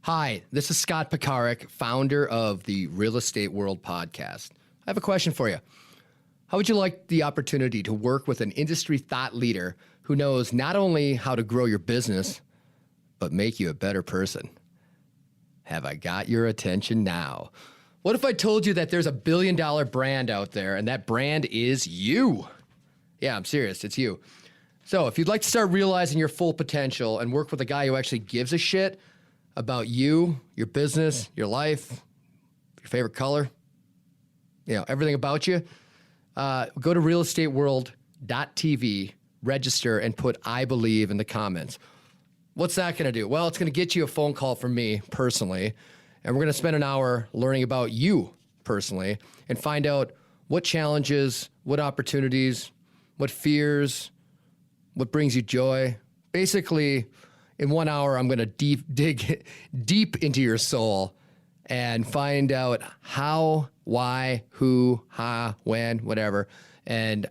Hi, this is Scott Pekarik, founder of the Real Estate World podcast. I have a question for you. How would you like the opportunity to work with an industry thought leader who knows not only how to grow your business, but make you a better person? Have I got your attention now? What if I told you that there's a $1 billion brand out there and that brand is you? Yeah, I'm serious. It's you. So if you'd like to start realizing your full potential and work with a guy who actually gives a shit about you, your business, your life, your favorite color, everything about you, go to realestateworld.tv, register, and put I believe in the comments. What's that going to do? Well, it's going to get you a phone call from me personally, and we're going to spend an hour learning about you personally and find out what challenges, what opportunities, what fears, what brings you joy. Basically, in 1 hour, I'm going to dig deep into your soul and find out how, why, who, how, when, whatever, and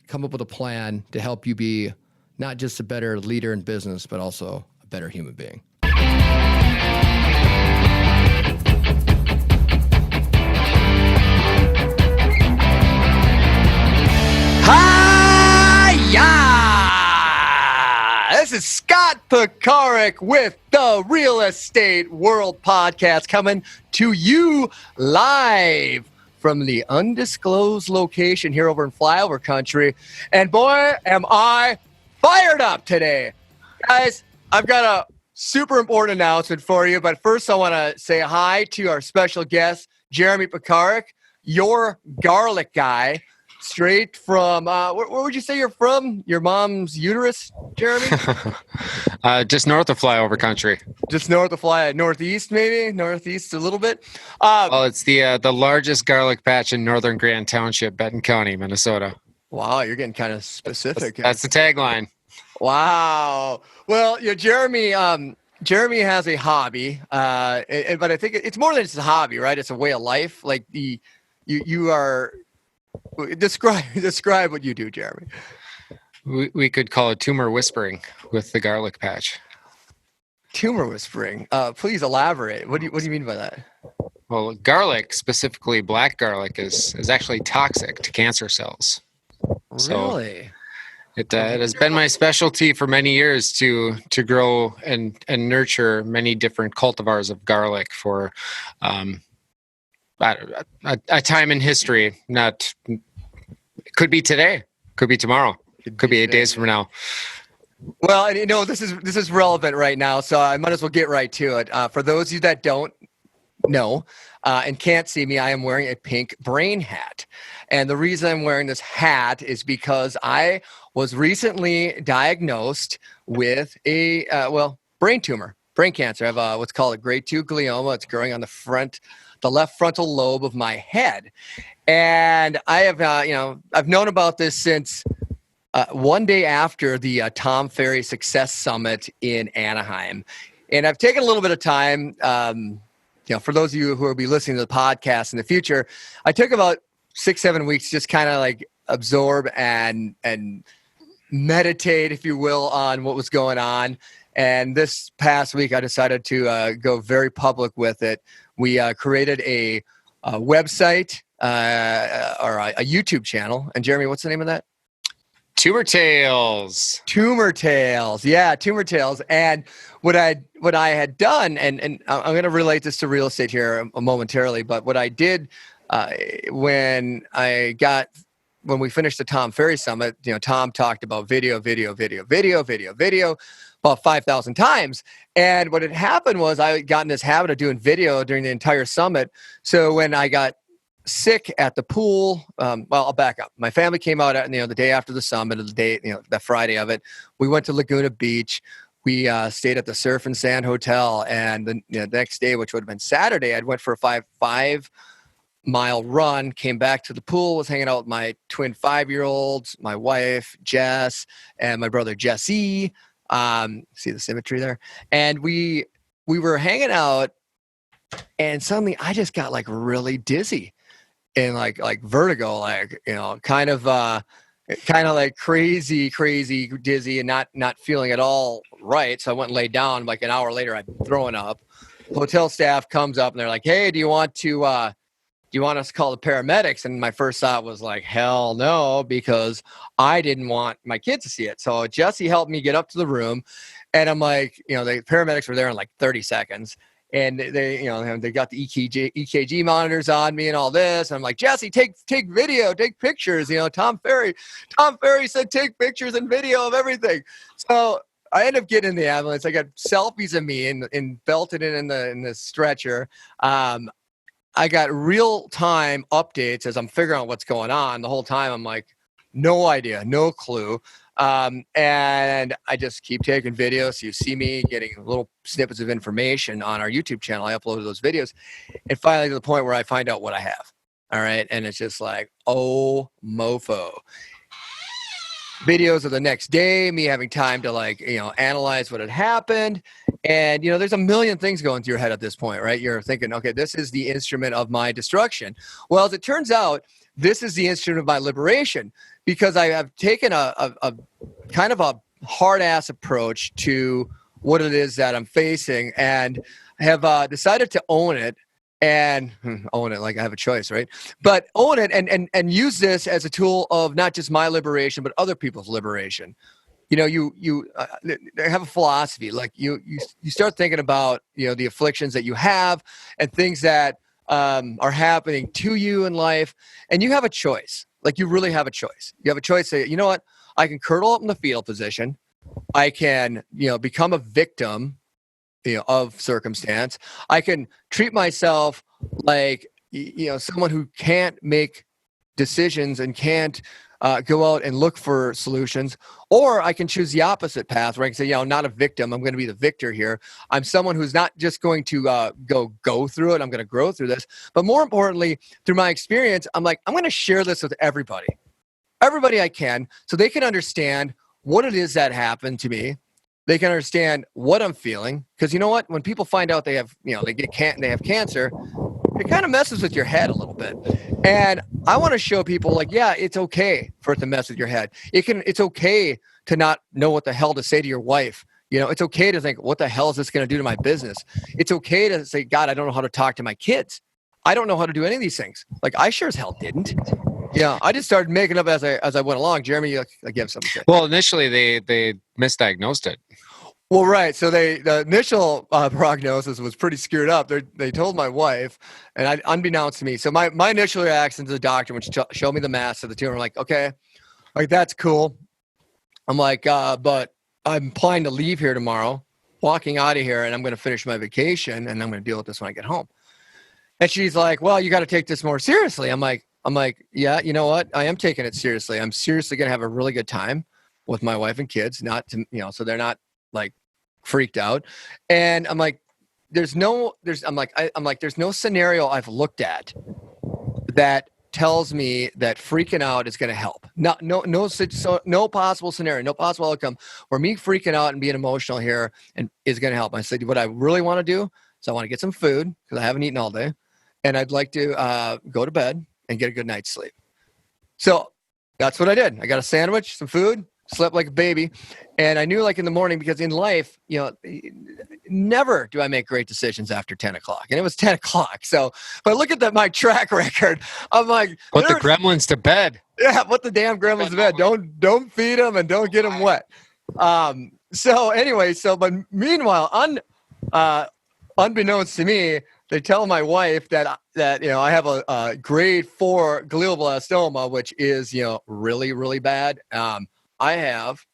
come up with a plan to help you be not just a better leader in business, but also a better human being. Hi-ya! This is Scott Pekarik with the Real Estate World podcast coming to you live from the undisclosed location here over in Flyover Country. And boy, am I fired up today. Guys, I've got a super important announcement for you. But first, I want to say hi to our special guest, Jeremy Pekarik, your garlic guy. Straight from, where would you say you're from? Your mom's uterus, Jeremy? Just north of Flyover Country. Just north of northeast, maybe? Northeast a little bit? Well, it's the largest garlic patch in northern Grand Township, Benton County, Minnesota. Wow, you're getting kind of specific. That's the tagline. Wow. Well, Jeremy has a hobby, but I think it's more than just a hobby, right? It's a way of life. Like you are... Describe what you do, Jeremy. We could call it tumor whispering with the garlic patch. Tumor whispering. Please elaborate. What do you mean by that? Well, garlic, specifically black garlic, is actually toxic to cancer cells. Really? So it has been my specialty for many years to grow and nurture many different cultivars of garlic for a time in history. Could be today, could be tomorrow, could be 8 days from now. Well, and this is relevant right now, so I might as well get right to it. For those of you that don't know and can't see me, I am wearing a pink brain hat. And the reason I'm wearing this hat is because I was recently diagnosed with a brain tumor, brain cancer. I have what's called a grade 2 glioma. It's growing on the left frontal lobe of my head. And I have, I've known about this since one day after the Tom Ferry Success Summit in Anaheim. And I've taken a little bit of time, for those of you who will be listening to the podcast in the future, I took about 6-7 weeks, just kind of like absorb and meditate, if you will, on what was going on. And this past week, I decided to go very public with it. We created a website or a YouTube channel. And Jeremy, what's the name of that? Tumor Tales. Tumor Tales. Yeah, Tumor Tales. And what I had done, and I'm going to relate this to real estate here momentarily, but what I did when we finished the Tom Ferry Summit, Tom talked about video about 5,000 times. And what had happened was I got in this habit of doing video during the entire summit. So when I got sick at the pool, I'll back up. My family came out the day after the summit, the Friday of it. We went to Laguna Beach. We stayed at the Surf and Sand Hotel. And the next day, which would have been Saturday, I went for a 5-mile run, came back to the pool, was hanging out with my twin 5-year-olds, my wife, Jess, and my brother, Jesse. See the symmetry there? And we were hanging out, and suddenly I just got like really dizzy and like vertigo, kind of like crazy dizzy and not feeling at all right. So I went and laid down. Like an hour later, I'm throwing up. hotel staff comes up and they're like, "Hey, do you want us to call the paramedics?" And my first thought was like, hell no, because I didn't want my kids to see it. So Jesse helped me get up to the room, and I'm like, the paramedics were there in like 30 seconds. And they got the EKG monitors on me and all this. And I'm like, Jesse, take video, take pictures. Tom Ferry said take pictures and video of everything. So I ended up getting in the ambulance. I got selfies of me and belted in the stretcher. I got real time updates as I'm figuring out what's going on. The whole time I'm like, no idea, no clue. And I just keep taking videos. So you see me getting little snippets of information on our YouTube channel. I uploaded those videos, and finally to the point where I find out what I have. All right. And it's just like, oh, mofo. Videos of the next day, me having time to analyze what had happened. And, there's a million things going through your head at this point, right? You're thinking, okay, this is the instrument of my destruction. Well, as it turns out, this is the instrument of my liberation, because I have taken a kind of a hard ass approach to what it is that I'm facing, and have decided to own it. And own it like I have a choice, right? But own it and use this as a tool of not just my liberation, but other people's liberation. You have a philosophy. Like you start thinking about the afflictions that you have and things that are happening to you in life, and you have a choice. Like you really have a choice. You have a choice. Say, you know what? I can curl up in the fetal position. I can become a victim of circumstance. I can treat myself like someone who can't make decisions and can't go out and look for solutions, or I can choose the opposite path where I can say, I'm not a victim. I'm going to be the victor here. I'm someone who's not just going to go through it. I'm going to grow through this, but more importantly, through my experience, I'm going to share this with everybody I can, so they can understand what it is that happened to me. They can understand what I'm feeling, because you know what? When people find out they have, they have cancer, it kind of messes with your head a little bit. And I want to show people it's okay for it to mess with your head. It's okay to not know what the hell to say to your wife. It's okay to think, what the hell is this going to do to my business? It's okay to say, God, I don't know how to talk to my kids. I don't know how to do any of these things. Like I sure as hell didn't. Yeah, I just started making up as I went along. Jeremy, you have something to say. Well, initially they misdiagnosed it. Well, right. So the initial prognosis was pretty screwed up. They told my wife, and unbeknownst to me. So my initial reaction to the doctor, when she showed me the mass of the tumor, I'm like, okay, that's cool. I'm like, but I'm planning to leave here tomorrow, walking out of here, and I'm going to finish my vacation, and I'm going to deal with this when I get home. And she's like, well, you got to take this more seriously. I'm like, yeah, you know what? I am taking it seriously. I'm seriously going to have a really good time with my wife and kids, not to, so they're not like freaked out. And I'm like, there's no scenario I've looked at that tells me that freaking out is going to help. No possible scenario, no possible outcome where me freaking out and being emotional here and is going to help. I said, what I really want to do is I want to get some food because I haven't eaten all day, and I'd like to go to bed and get a good night's sleep. So that's what I did. I got a sandwich, some food, slept like a baby. And I knew in the morning, because in life, never do I make great decisions after 10 o'clock. And it was 10 o'clock. So, but look at my track record. I'm like, put the gremlins to bed. Yeah, put the damn gremlins to bed. Don't feed them and don't get them wet. So anyway, but meanwhile, unbeknownst to me, they tell my wife that I have a grade 4 glioblastoma, which is really, really bad. I have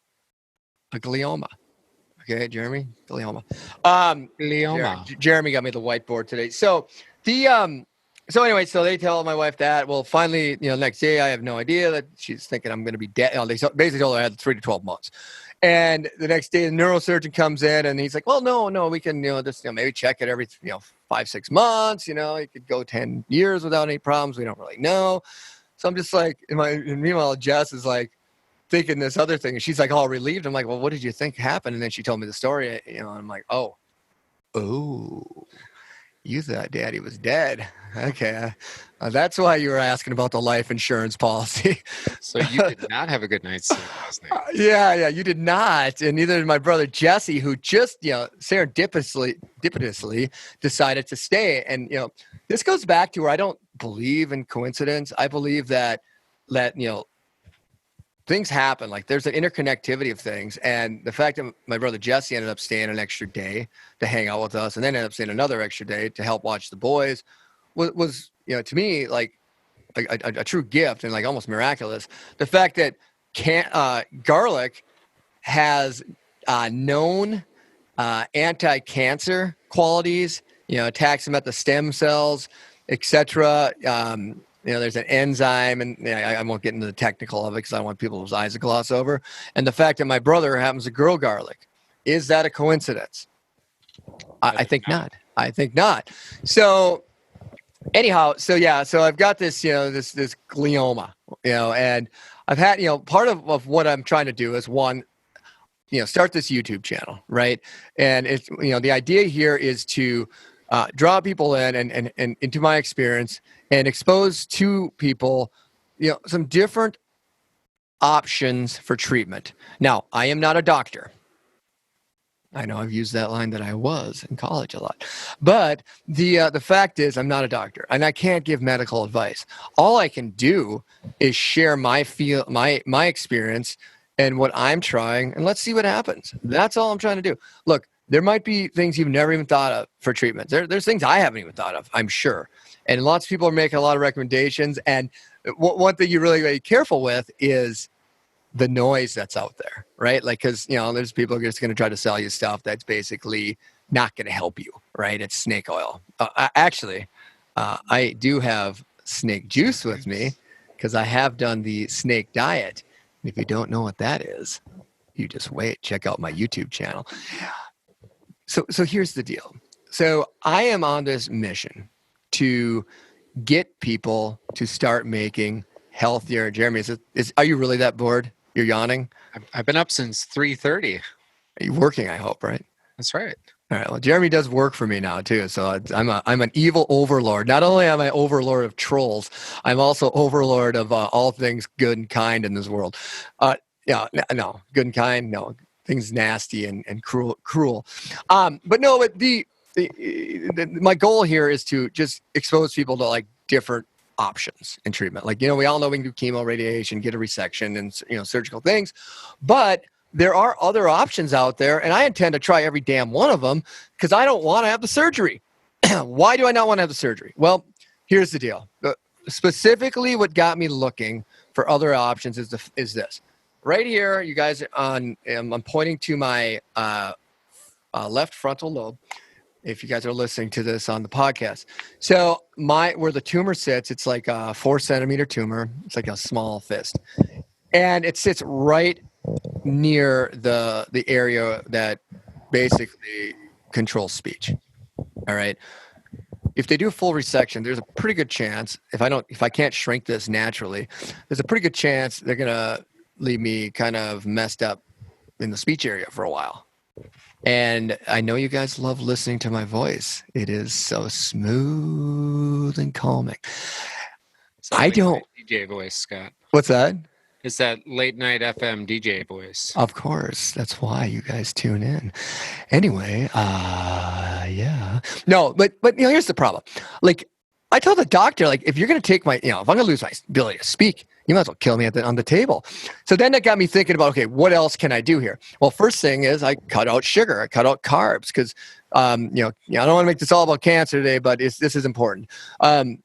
a glioma. Okay, Jeremy, glioma. Glioma. Jeremy got me the whiteboard today. So anyway, so they tell my wife that. Well, finally, next day, I have no idea that she's thinking I'm going to be dead. They basically told her I had 3 to 12 months. And the next day, the neurosurgeon comes in and he's like, well, no, we can, just, maybe check it every, 5-6 months. You could go 10 years without any problems. We don't really know. So I'm just like, and meanwhile, Jess is like thinking this other thing. And she's like all relieved. I'm like, well, what did you think happened? And then she told me the story, and I'm like, oh. You thought Daddy was dead. Okay. That's why you were asking about the life insurance policy. So you did not have a good night's sleep last night. Yeah, you did not, and neither did my brother Jesse, who just serendipitously decided to stay. And this goes back to where I don't believe in coincidence. I believe that things happen. Like there's an interconnectivity of things, and the fact that my brother Jesse ended up staying an extra day to hang out with us, and then ended up staying another extra day to help watch the boys, was to me like a true gift and like almost miraculous. The fact that garlic has known anti-cancer qualities, attacks them at the stem cells, etc. There's an enzyme, and I won't get into the technical of it because I don't want people's eyes to gloss over. And the fact that my brother happens to grow garlic, is that a coincidence? I think not. I think not. So anyhow, so I've got this, this glioma, and I've had, part of what I'm trying to do is one, start this YouTube channel, right? And it's, the idea here is to draw people in and into my experience and expose to people, some different options for treatment. Now, I am not a doctor. I know I've used that line that I was in college a lot, but the fact is I'm not a doctor and I can't give medical advice. All I can do is share my experience and what I'm trying, and let's see what happens. That's all I'm trying to do. Look, there might be things you've never even thought of for treatment. There's things I haven't even thought of, I'm sure. And lots of people are making a lot of recommendations. And one thing you really got to be careful with is the noise that's out there, right? Like, because there's people who are just going to try to sell you stuff that's basically not going to help you, right? It's snake oil. Actually, I do have snake juice with me because I have done the snake diet. And if you don't know what that is, you just wait. Check out my YouTube channel. So here's the deal. So I am on this mission to get people to start making healthier. Jeremy, are you really that bored? You're yawning? I've been up since 3:30. Are you working, I hope, right? That's right. All right. Well, Jeremy does work for me now too. So I'm an evil overlord. Not only am I overlord of trolls, I'm also overlord of all things good and kind in this world. No, good and kind, no. Things nasty and cruel. But no, but my goal here is to just expose people to like different options in treatment. Like, we all know we can do chemo, radiation, get a resection, and surgical things, but there are other options out there, and I intend to try every damn one of them because I don't want to have the surgery. Why do I not want to have the surgery? Well, here's the deal. Specifically, what got me looking for other options is this. Right here, you guys, I'm pointing to my left frontal lobe. If you guys are listening to this on the podcast. So where the tumor sits, it's like a 4-centimeter tumor. It's like a small fist. And it sits right near the area that basically controls speech. All right. If they do a full resection, there's a pretty good chance, if I can't shrink this naturally, there's a pretty good chance they're going to leave me kind of messed up in the speech area for a while. And I know you guys love listening to my voice. It is so smooth and calming. I don't. DJ voice, Scott. What's that? It's that late night FM DJ voice. Of course. That's why you guys tune in. Anyway, yeah. No, but here's the problem. Like, I told the doctor, like, if you're going to take if I'm going to lose my ability to speak, you might as well kill me on the table. So then that got me thinking about, okay, what else can I do here? Well, first thing is I cut out sugar. I cut out carbs because, I don't want to make this all about cancer today, but this is important. I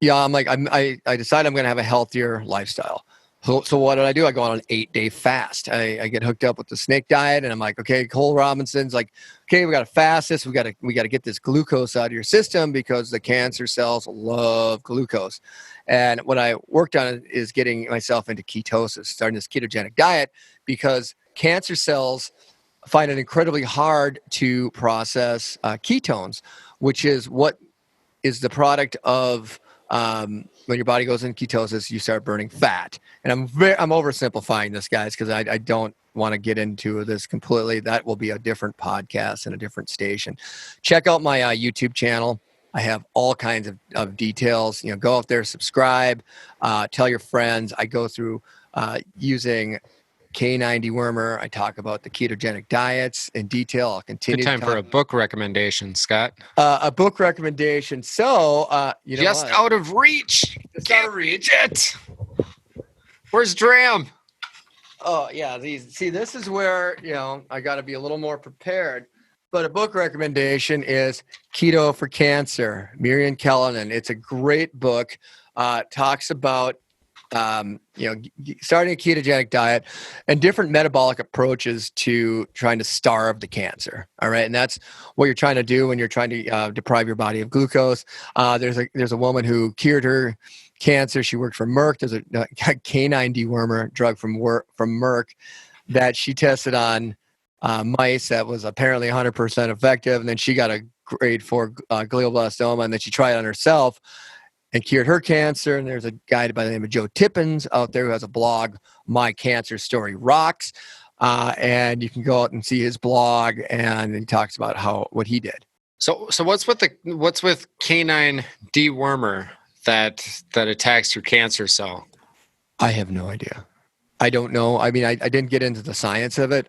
decide I'm going to have a healthier lifestyle. So what did I do? I go on an 8-day fast. I get hooked up with the snake diet, and I'm like, okay, Cole Robinson's like, okay, we got to fast this. We got to get this glucose out of your system because the cancer cells love glucose. And what I worked on is getting myself into ketosis, starting this ketogenic diet, because cancer cells find it incredibly hard to process ketones, which is what is the product of when your body goes in ketosis, you start burning fat. And I'm oversimplifying this, guys, because I don't want to get into this completely, that will be a different podcast and a different station. Check out my YouTube channel. I have all kinds of details. Go out there, subscribe, tell your friends. I go through using K9 dewormer. I talk about the ketogenic diets in detail. I'll continue. Good time for a book recommendation, Scott. A book recommendation. So, just out of reach. Can't reach it. Where's Dram? Oh yeah, this is where I got to be a little more prepared. But a book recommendation is Keto for Cancer, Miriam Kellenen. It's a great book. Talks about starting a ketogenic diet and different metabolic approaches to trying to starve the cancer. All right, and that's what you're trying to do when you're trying to deprive your body of glucose. There's a woman who cured her cancer. She worked for Merck. There's a K9 dewormer drug from Merck that she tested on mice that was apparently 100% effective, and then she got a grade 4 glioblastoma, and then she tried it on herself and cured her cancer. And there's a guy by the name of Joe Tippins out there who has a blog, My Cancer Story Rocks, and you can go out and see his blog, and he talks about what he did. So what's with canine dewormer that attacks your cancer cell? I have no idea. I don't know. I mean, I didn't get into the science of it.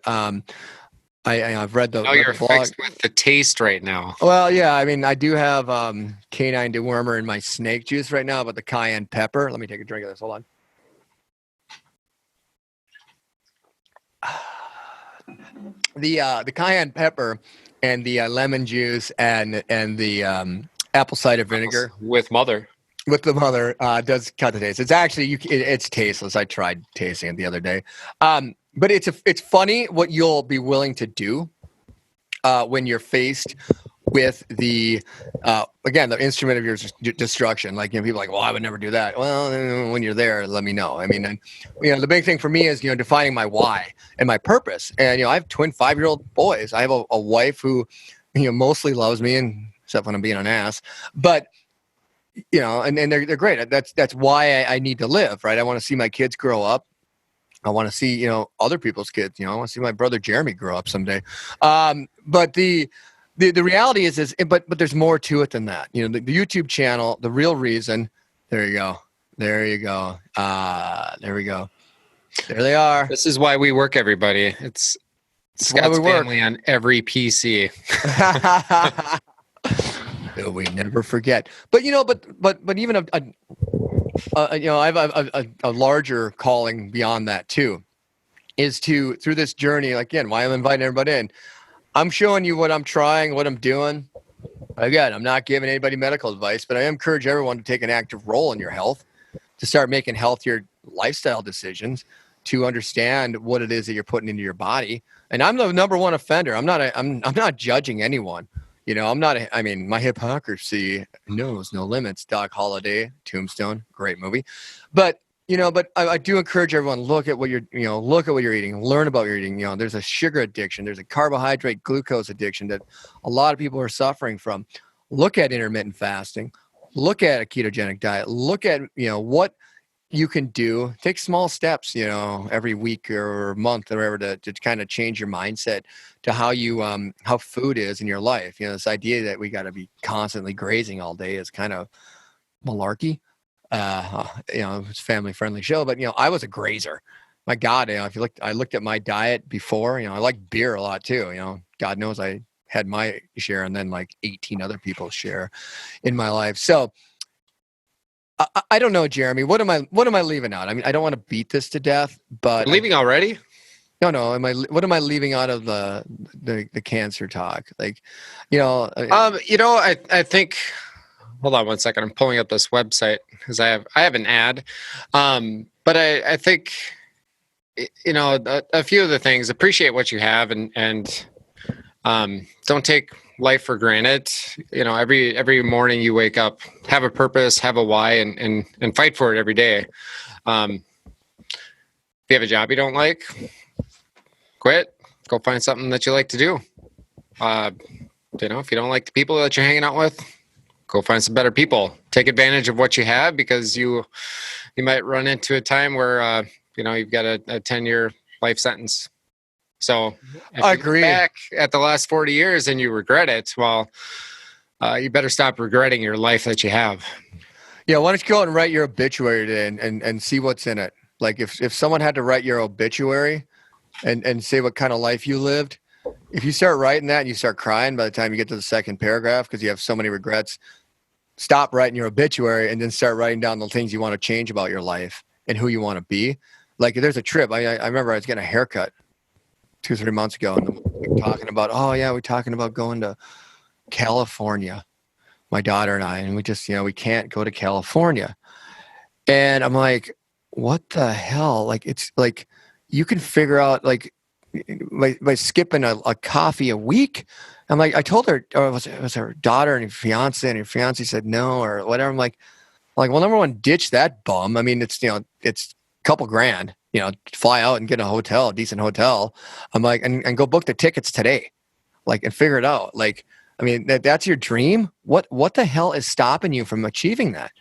I've read the. Oh, you're blog. fixed with the taste right now. Well, yeah. I mean, I do have canine dewormer in my snake juice right now, but the cayenne pepper. Let me take a drink of this. Hold on. The cayenne pepper and the lemon juice and the apple cider vinegar with the mother does cut the taste. It's actually it's tasteless. I tried tasting it the other day. But it's funny what you'll be willing to do when you're faced with the instrument of your destruction. Like people are like, well, I would never do that. Well, when you're there, let me know. I mean, and, the big thing for me is defining my why and my purpose. And I have twin 5-year-old boys. I have a wife who mostly loves me, and except when I'm being an ass. But and they're great. That's why I need to live, right? I want to see my kids grow up. I want to see, other people's kids. I want to see my brother Jeremy grow up someday. But the reality is, but there's more to it than that. The YouTube channel, the real reason. There you go. There we go. There they are. This is why we work, everybody. It's Scott's family on every PC. We never forget. But but even I have a larger calling beyond that too, is through this journey. Like, again, why I'm inviting everybody in. I'm showing you what I'm trying, what I'm doing. Again, I'm not giving anybody medical advice, but I encourage everyone to take an active role in your health, to start making healthier lifestyle decisions, to understand what it is that you're putting into your body. And I'm the number one offender. I'm not judging anyone. My hypocrisy knows no limits. Doc Holliday, Tombstone, great movie. But I do encourage everyone, look at what you're eating, learn about what you're eating. There's a sugar addiction, there's a carbohydrate glucose addiction that a lot of people are suffering from. Look at intermittent fasting, look at a ketogenic diet, look at, what you can do. Take small steps, every week or month or whatever to kind of change your mindset to how you how food is in your life. This idea that we got to be constantly grazing all day is kind of malarkey. It's a family friendly show, but I was a grazer. My God, if you looked, I looked at my diet before. I like beer a lot too. God knows I had my share, and then like 18 other people's share in my life. So I don't know, Jeremy. What am I leaving out? I mean, I don't want to beat this to death, but leaving already? No. What am I leaving out of the cancer talk? Like, I think. Hold on one second. I'm pulling up this website because I have an ad. But I think, a few of the things. Appreciate what you have, and don't take life for granted. Every morning you wake up, have a purpose, have a why, and fight for it every day. If you have a job you don't like, quit. Go find something that you like to do. If you don't like the people that you're hanging out with, go find some better people. Take advantage of what you have, because you might run into a time where you've got a 10-year life sentence. So if I you look agree. back at the last 40 years and you regret it, well, you better stop regretting your life that you have. Yeah, why don't you go out and write your obituary today and see what's in it? Like if someone had to write your obituary and say what kind of life you lived, if you start writing that and you start crying by the time you get to the second paragraph because you have so many regrets, stop writing your obituary and then start writing down the things you want to change about your life and who you want to be. Like there's a trip. I remember I was getting a haircut 2-3 months ago and we were talking about, oh yeah, we're talking about going to California, my daughter and I, and we just, we can't go to California. And I'm like, what the hell? Like, it's like you can figure out like by skipping a coffee a week. I'm like, I told her, or it was her daughter and her fiance said no or whatever. I'm like, well, number one, ditch that bum. I mean, it's it's a couple grand, fly out and get a decent hotel. I'm like, and go book the tickets today, like, and figure it out. Like, I mean, that's your dream. What the hell is stopping you from achieving that?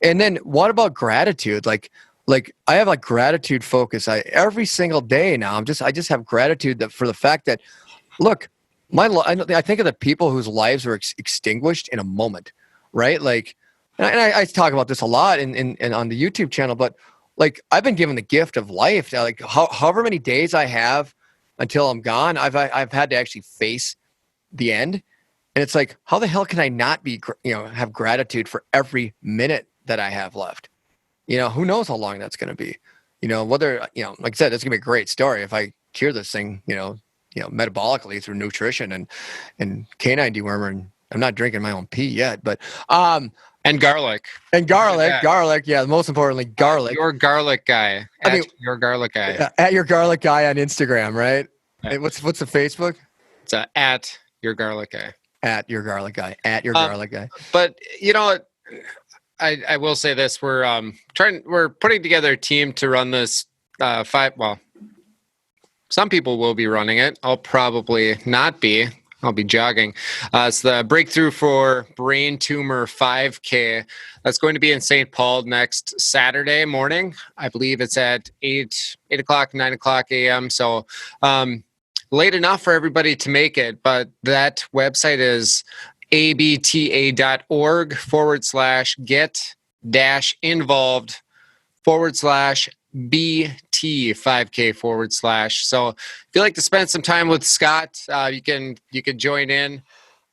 And then what about gratitude? Like I have like gratitude focus. Every single day now, I just have gratitude for the fact that, look, I think of the people whose lives were extinguished in a moment, right? Like, and I talk about this a lot in on the YouTube channel, but like I've been given the gift of life. Like however many days I have until I'm gone, I've had to actually face the end. And it's like, how the hell can I not be, have gratitude for every minute that I have left? Who knows how long that's going to be? Whether, like I said, it's going to be a great story if I cure this thing, metabolically through nutrition and canine dewormer. And I'm not drinking my own pee yet, but, And garlic. and garlic. Yeah. Most importantly, garlic. Your garlic guy. Your garlic guy. At your garlic guy on Instagram, right? Yeah. What's the Facebook? It's at your garlic guy. At your garlic guy. At your garlic guy. But I will say this: we're putting together a team to run this some people will be running it. I'll probably not be. I'll be jogging. It's the Breakthrough for Brain Tumor 5K. That's going to be in St. Paul next Saturday morning. I believe it's at 8 o'clock, 9 o'clock a.m. So late enough for everybody to make it. But that website is abta.org/get-involved/BT5K/. So if you'd like to spend some time with Scott, you can join in.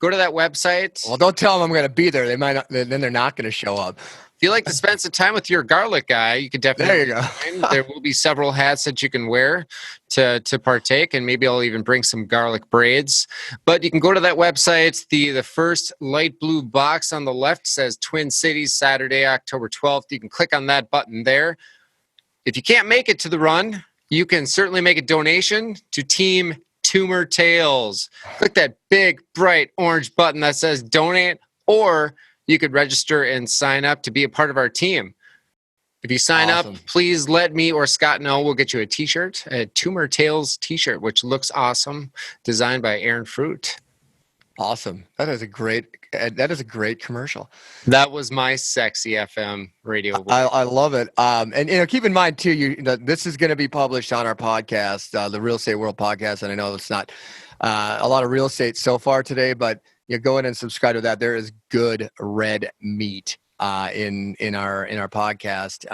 Go to that website. Well, don't tell them I'm going to be there. They might not, then they're not going to show up. If you like to spend some time with your garlic guy, you could definitely. There you go. There will be several hats that you can wear to partake, and maybe I'll even bring some garlic braids. But you can go to that website. The first light blue box on the left says Twin Cities, Saturday, October 12th. You can click on that button there. If you can't make it to the run, you can certainly make a donation to Team Tumor Tails. Click that big, bright orange button that says donate, or you could register and sign up to be a part of our team. If you sign up, please let me or Scott know. We'll get you a t-shirt, a Tumor Tails t-shirt, which looks awesome, designed by Aaron Fruit. Awesome. That is a great commercial. That was my sexy FM radio. I love it. And keep in mind too, this is going to be published on our podcast, the Real Estate World podcast. And I know it's not a lot of real estate so far today, but go in and subscribe to that. There is good red meat in our podcast.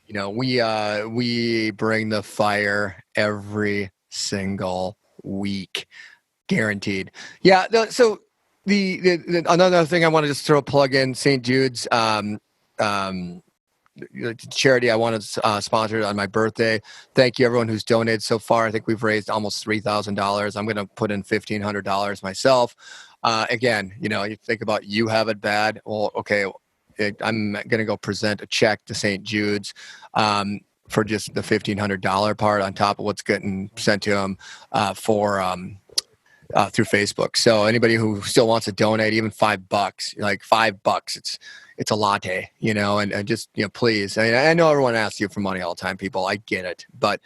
We bring the fire every single week, guaranteed. Yeah. So the another thing I want to just throw a plug in, St. Jude's charity I wanted sponsored on my birthday. Thank you everyone who's donated so far. I think we've raised almost $3,000. I'm going to put in $1,500 myself. Again, you think about you have it bad. Well, okay, I'm going to go present a check to St. Jude's for just the $1,500 part on top of what's getting sent to them through Facebook. So anybody who still wants to donate, even $5, like $5, it's a latte, and just, please. I know everyone asks you for money all the time, people. I get it, but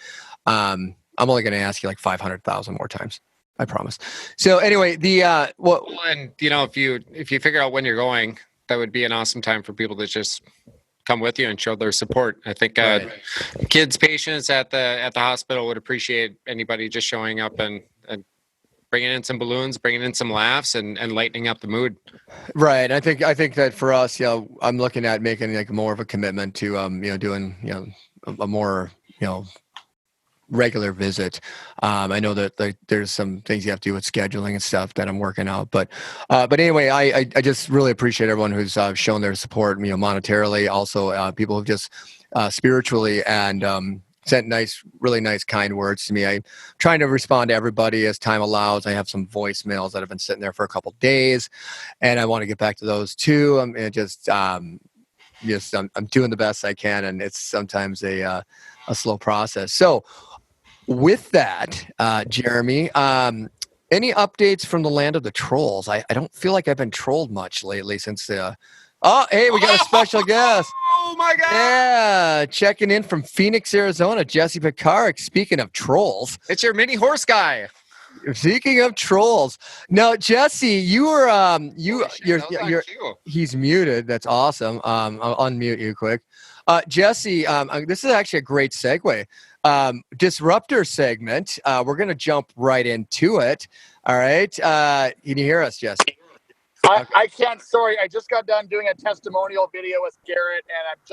I'm only going to ask you like 500,000 more times. I promise. So anyway, and if you figure out when you're going, that would be an awesome time for people to just come with you and show their support. I think Right. kids, patients at the hospital would appreciate anybody just showing up and bringing in some balloons, bringing in some laughs, and lightening up the mood. Right. I think that for us, I'm looking at making like more of a commitment to doing a more regular visit. I know that there's some things you have to do with scheduling and stuff that I'm working out, but anyway, I just really appreciate everyone who's shown their support, monetarily, also people who've just spiritually and sent really nice, kind words to me. I'm trying to respond to everybody as time allows. I have some voicemails that have been sitting there for a couple of days, and I want to get back to those too. And just I'm doing the best I can, and it's sometimes a slow process. So with that, Jeremy, any updates from the land of the trolls? I don't feel like I've been trolled much lately since the. Oh, hey, we got a special guest. Oh my God! Yeah, checking in from Phoenix, Arizona, Jesse Picard. Speaking of trolls, It's your mini horse guy. speaking of trolls, now Jesse, you were Holy shit, that was on cue. he's muted. That's awesome. I'll unmute you quick. Jesse, this is actually a great segue. Disruptor segment. We're gonna jump right into it. All right. Can you hear us, Jesse? I can't. Sorry, I just got done doing a testimonial video with Garrett, and I've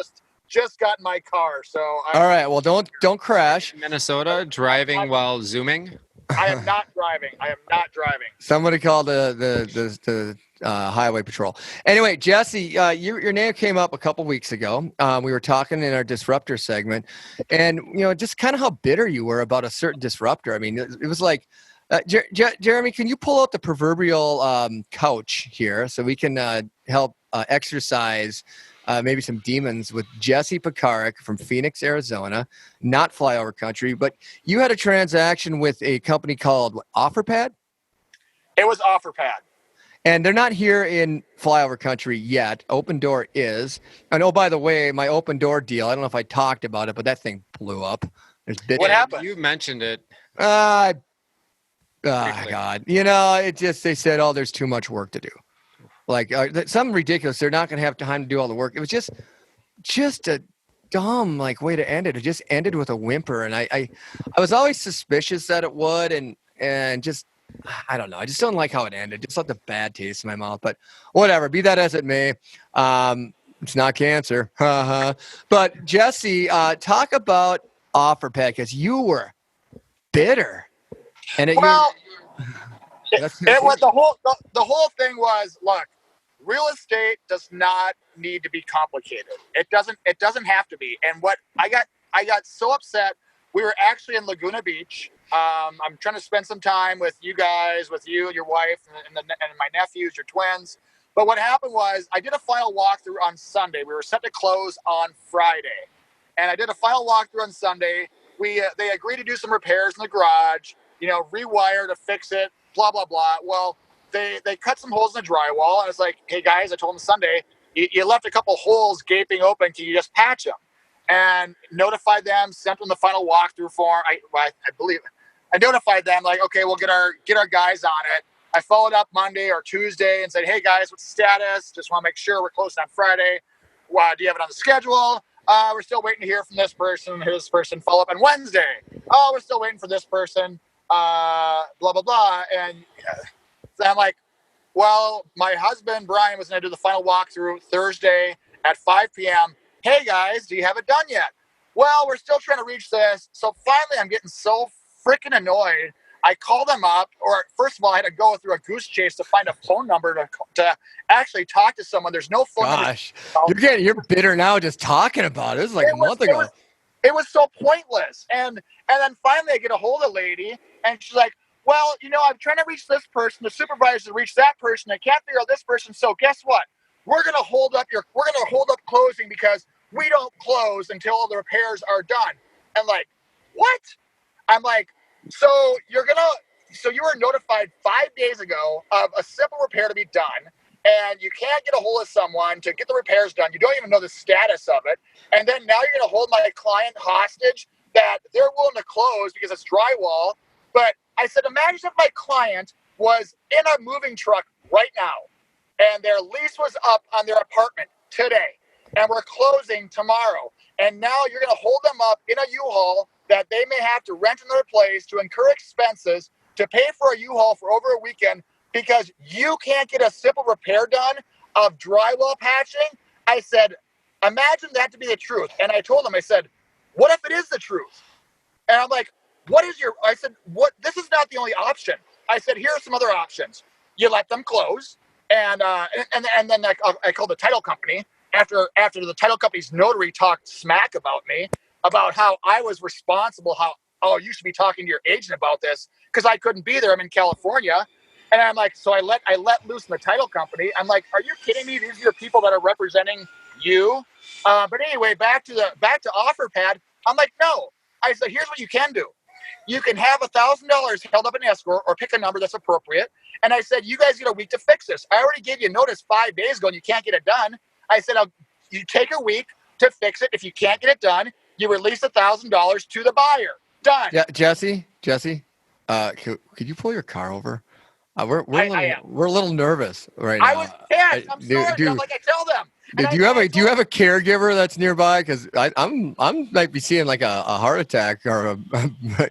just got in my car. So All right. Well, don't crash. Minnesota, driving while zooming. I am not driving. I am not driving. Somebody call the highway patrol. Anyway, Jesse, your name came up a couple weeks ago. We were talking in our disruptor segment, and just kind of how bitter you were about a certain disruptor. I mean, it was like, Jeremy, can you pull out the proverbial couch here so we can help exercise maybe some demons with Jesse Picaric from Phoenix, Arizona, not flyover country, but you had a transaction with a company called OfferPad? It was OfferPad. And they're not here in flyover country yet. Open Door is. And oh, by the way, my Open Door deal, I don't know if I talked about it, but that thing blew up. What happened? You mentioned it. God. It just, they said, oh, there's too much work to do. Like something ridiculous. They're not going to have time to do all the work. It was just a dumb way to end it. It just ended with a whimper. And I was always suspicious that it would. And just, I don't know. I just don't like how it ended. Just left a bad taste in my mouth. But whatever, be that as it may. It's not cancer. But Jesse, talk about OfferPad, because you were bitter. And it was the whole thing was, look, real estate does not need to be complicated. It doesn't have to be. And what I got so upset. We were actually in Laguna Beach. I'm trying to spend some time with you guys, with you, your wife, and my nephews, your twins. But what happened was I did a final walkthrough on Sunday. We were set to close on Friday. And I did a final walkthrough on Sunday. They agreed to do some repairs in the garage, rewire to fix it, blah, blah, blah. Well, they cut some holes in the drywall. And I was like, hey, guys, I told them Sunday, you left a couple holes gaping open. Can you just patch them? And notified them, sent them the final walkthrough form. I believe I notified them, like, okay, we'll get our guys on it. I followed up Monday or Tuesday and said, hey guys, what's the status? Just want to make sure we're closing on Friday. Do you have it on the schedule? We're still waiting to hear from this person. His person follow up on Wednesday. Oh, we're still waiting for this person. Blah blah blah. And so I'm like, well, my husband Brian was going to do the final walkthrough Thursday at 5 p.m. Hey guys, do you have it done yet? Well, we're still trying to reach this. So finally, I'm getting so freaking annoyed. I called them up, or first of all, I had to go through a goose chase to find a phone number to actually talk to someone. There's no phone number. Gosh, you're bitter now just talking about it. It was like a month ago. It was so pointless. And then finally, I get a hold of a lady, and she's like, well, I'm trying to reach this person. The supervisor to reach that person. I can't figure out this person. So guess what? We're gonna hold up closing because we don't close until all the repairs are done. And like, what? I'm like, so you were notified 5 days ago of a simple repair to be done, and you can't get a hold of someone to get the repairs done. You don't even know the status of it. And then now you're gonna hold my client hostage that they're willing to close because it's drywall. But I said, imagine if my client was in a moving truck right now and their lease was up on their apartment today. and we're closing tomorrow. And now you're going to hold them up in a U-Haul that they may have to rent another place to incur expenses to pay for a U-Haul for over a weekend because you can't get a simple repair done of drywall patching. I said, imagine that to be the truth. And I told them, I said, what if it is the truth? And I'm like, I said, this is not the only option. I said, here are some other options. You let them close. And then I called the title company after the title company's notary talked smack about me, about how I was responsible, you should be talking to your agent about this because I couldn't be there. I'm in California. And I'm like, so I let loose in the title company. I'm like, are you kidding me? These are the people that are representing you. But anyway, back to OfferPad. I'm like, no. I said, here's what you can do. You can have $1,000 held up in escrow or pick a number that's appropriate. And I said, you guys get a week to fix this. I already gave you notice 5 days ago and you can't get it done. I said, you take a week to fix it. If you can't get it done, you release $1,000 to the buyer. Done. Yeah, Jesse, could you pull your car over? We're a little nervous right now. I was pissed. I'm sorry. I'm like, I tell them. Do you have a caregiver that's nearby? Because I'm might be seeing like a heart attack or a.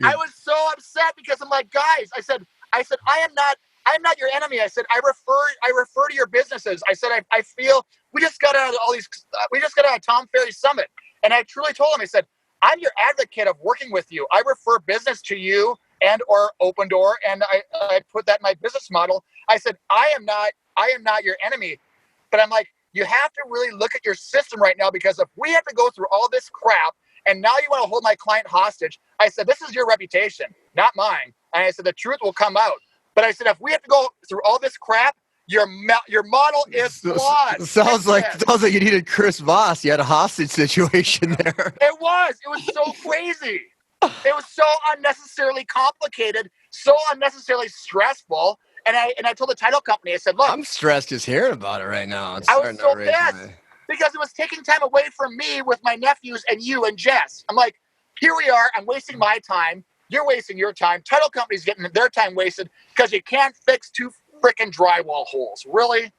I was so upset because I'm like, guys. I said I am not your enemy. I said I refer to your businesses. I said I feel we just got out of Tom Ferry Summit, and I truly told him, I said, I'm your advocate of working with you. I refer business to you and or Open Door, and I put that in my business model. I said I am not your enemy, but I'm like, you have to really look at your system right now, because if we have to go through all this crap and now you want to hold my client hostage, I said, this is your reputation, not mine. And I said, the truth will come out. But I said, if we have to go through all this crap, your model is flawed. Sounds like you needed Chris Voss. You had a hostage situation there. It was so crazy. It was so unnecessarily complicated, so unnecessarily stressful. And I told the title company, I said, look, I'm stressed just hearing about it right now. I was so pissed because it was taking time away from me with my nephews and you and Jess. I'm like, here we are. I'm wasting my time. You're wasting your time. Title company's getting their time wasted because you can't fix 2 freaking drywall holes. Really?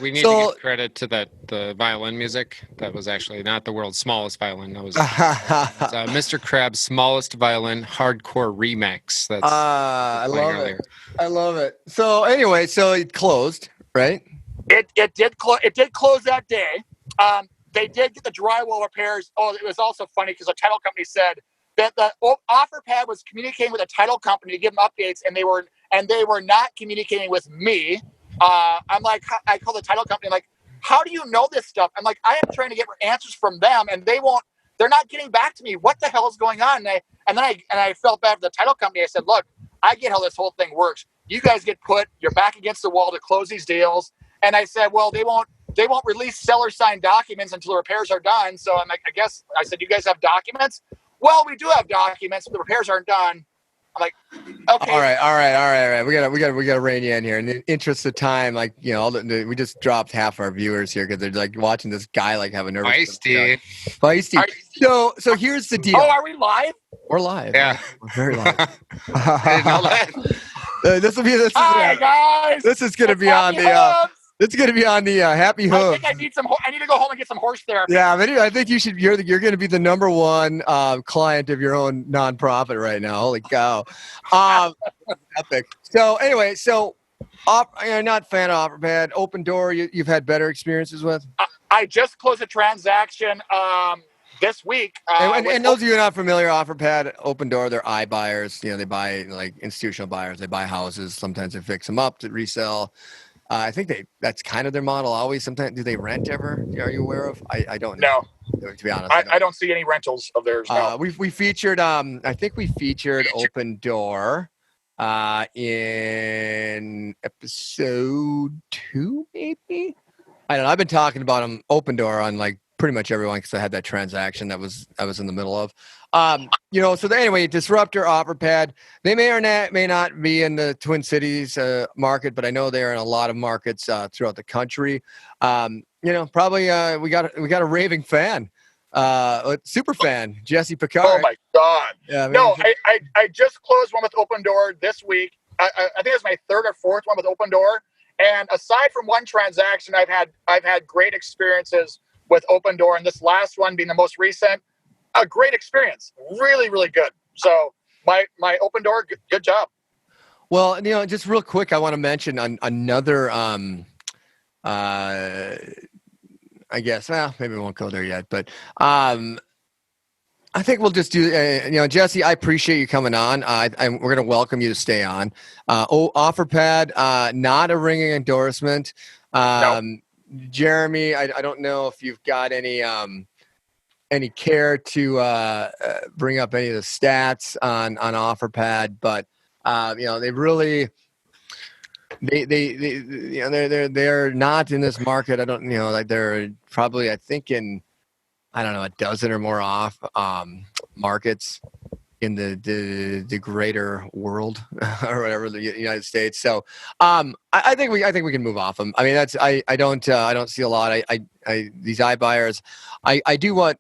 We need to give credit to the violin music. That was actually not the world's smallest violin. That was Mr. Krabs' smallest violin hardcore remix. That's I love it. I love it. So anyway, so it closed, right? It did close that day. They did get the drywall repairs. Oh, it was also funny because the title company said that the OfferPad was communicating with the title company to give them updates, and they were not communicating with me. I'm like, I call the title company, like, how do you know this stuff? I'm like, I am trying to get answers from them, and they're not getting back to me. What the hell is going on? And then I felt bad for the title company. I said, look, I get how this whole thing works. You guys get you're back against the wall to close these deals. And I said, well, they won't release seller signed documents until the repairs are done. So I'm like, I said, you guys have documents? Well, we do have documents, but the repairs aren't done. I'm like, okay. All right. We gotta rein you in here. In the interest of time, like, you know, we just dropped half our viewers here because they're like watching this guy like have a nervous. Feisty. So here's the deal. Oh, are we live? We're live. Yeah, we're very live. Hi guys. This is gonna be on the. It's going to be on the Happy Hooves. I think I need to go home and get some horse therapy. Yeah, but I think you're going to be the number one client of your own nonprofit right now. Holy cow. Epic. So anyway, you're not a fan of OfferPad. Open Door, you've had better experiences with? I just closed a transaction this week. And those of you who are not familiar, OfferPad, Open Door, they're iBuyers. You know, they buy, like, institutional buyers. They buy houses. Sometimes they fix them up to resell. I think that's kind of their model always. Sometimes, do they rent ever? Are you aware of? I don't know. No. To be honest, I don't see any rentals of theirs. No. We featured. I think we featured Open Door in episode 2, maybe. I don't know. I've been talking about them, Open Door, on like pretty much everyone because I had that transaction I was in the middle of. So anyway, Disruptor, OfferPad, they may or may not be in the Twin Cities market, but I know they're in a lot of markets throughout the country. Probably we got a raving fan, super fan, Jesse Picard. Oh my God! Yeah, no, I just closed one with Open Door this week. I think it was my 3rd or 4th one with Open Door. And aside from one transaction, I've had great experiences with Open Door, and this last one being the most recent, a great experience. Really, really good. So my Open Door, good job. Well, just real quick, I want to mention another. I guess. Well, maybe we won't go there yet, but I think we'll just do. Jesse, I appreciate you coming on. We're going to welcome you to stay on. OfferPad, not a ringing endorsement. No. Jeremy, I don't know if you've got any care to bring up any of the stats on OfferPad, but they really. They're not in this market. I don't like they're probably I think in a dozen or more off markets in the greater world or whatever, the United States. So I think we can move off them. I mean I don't see a lot. I these iBuyers. I do want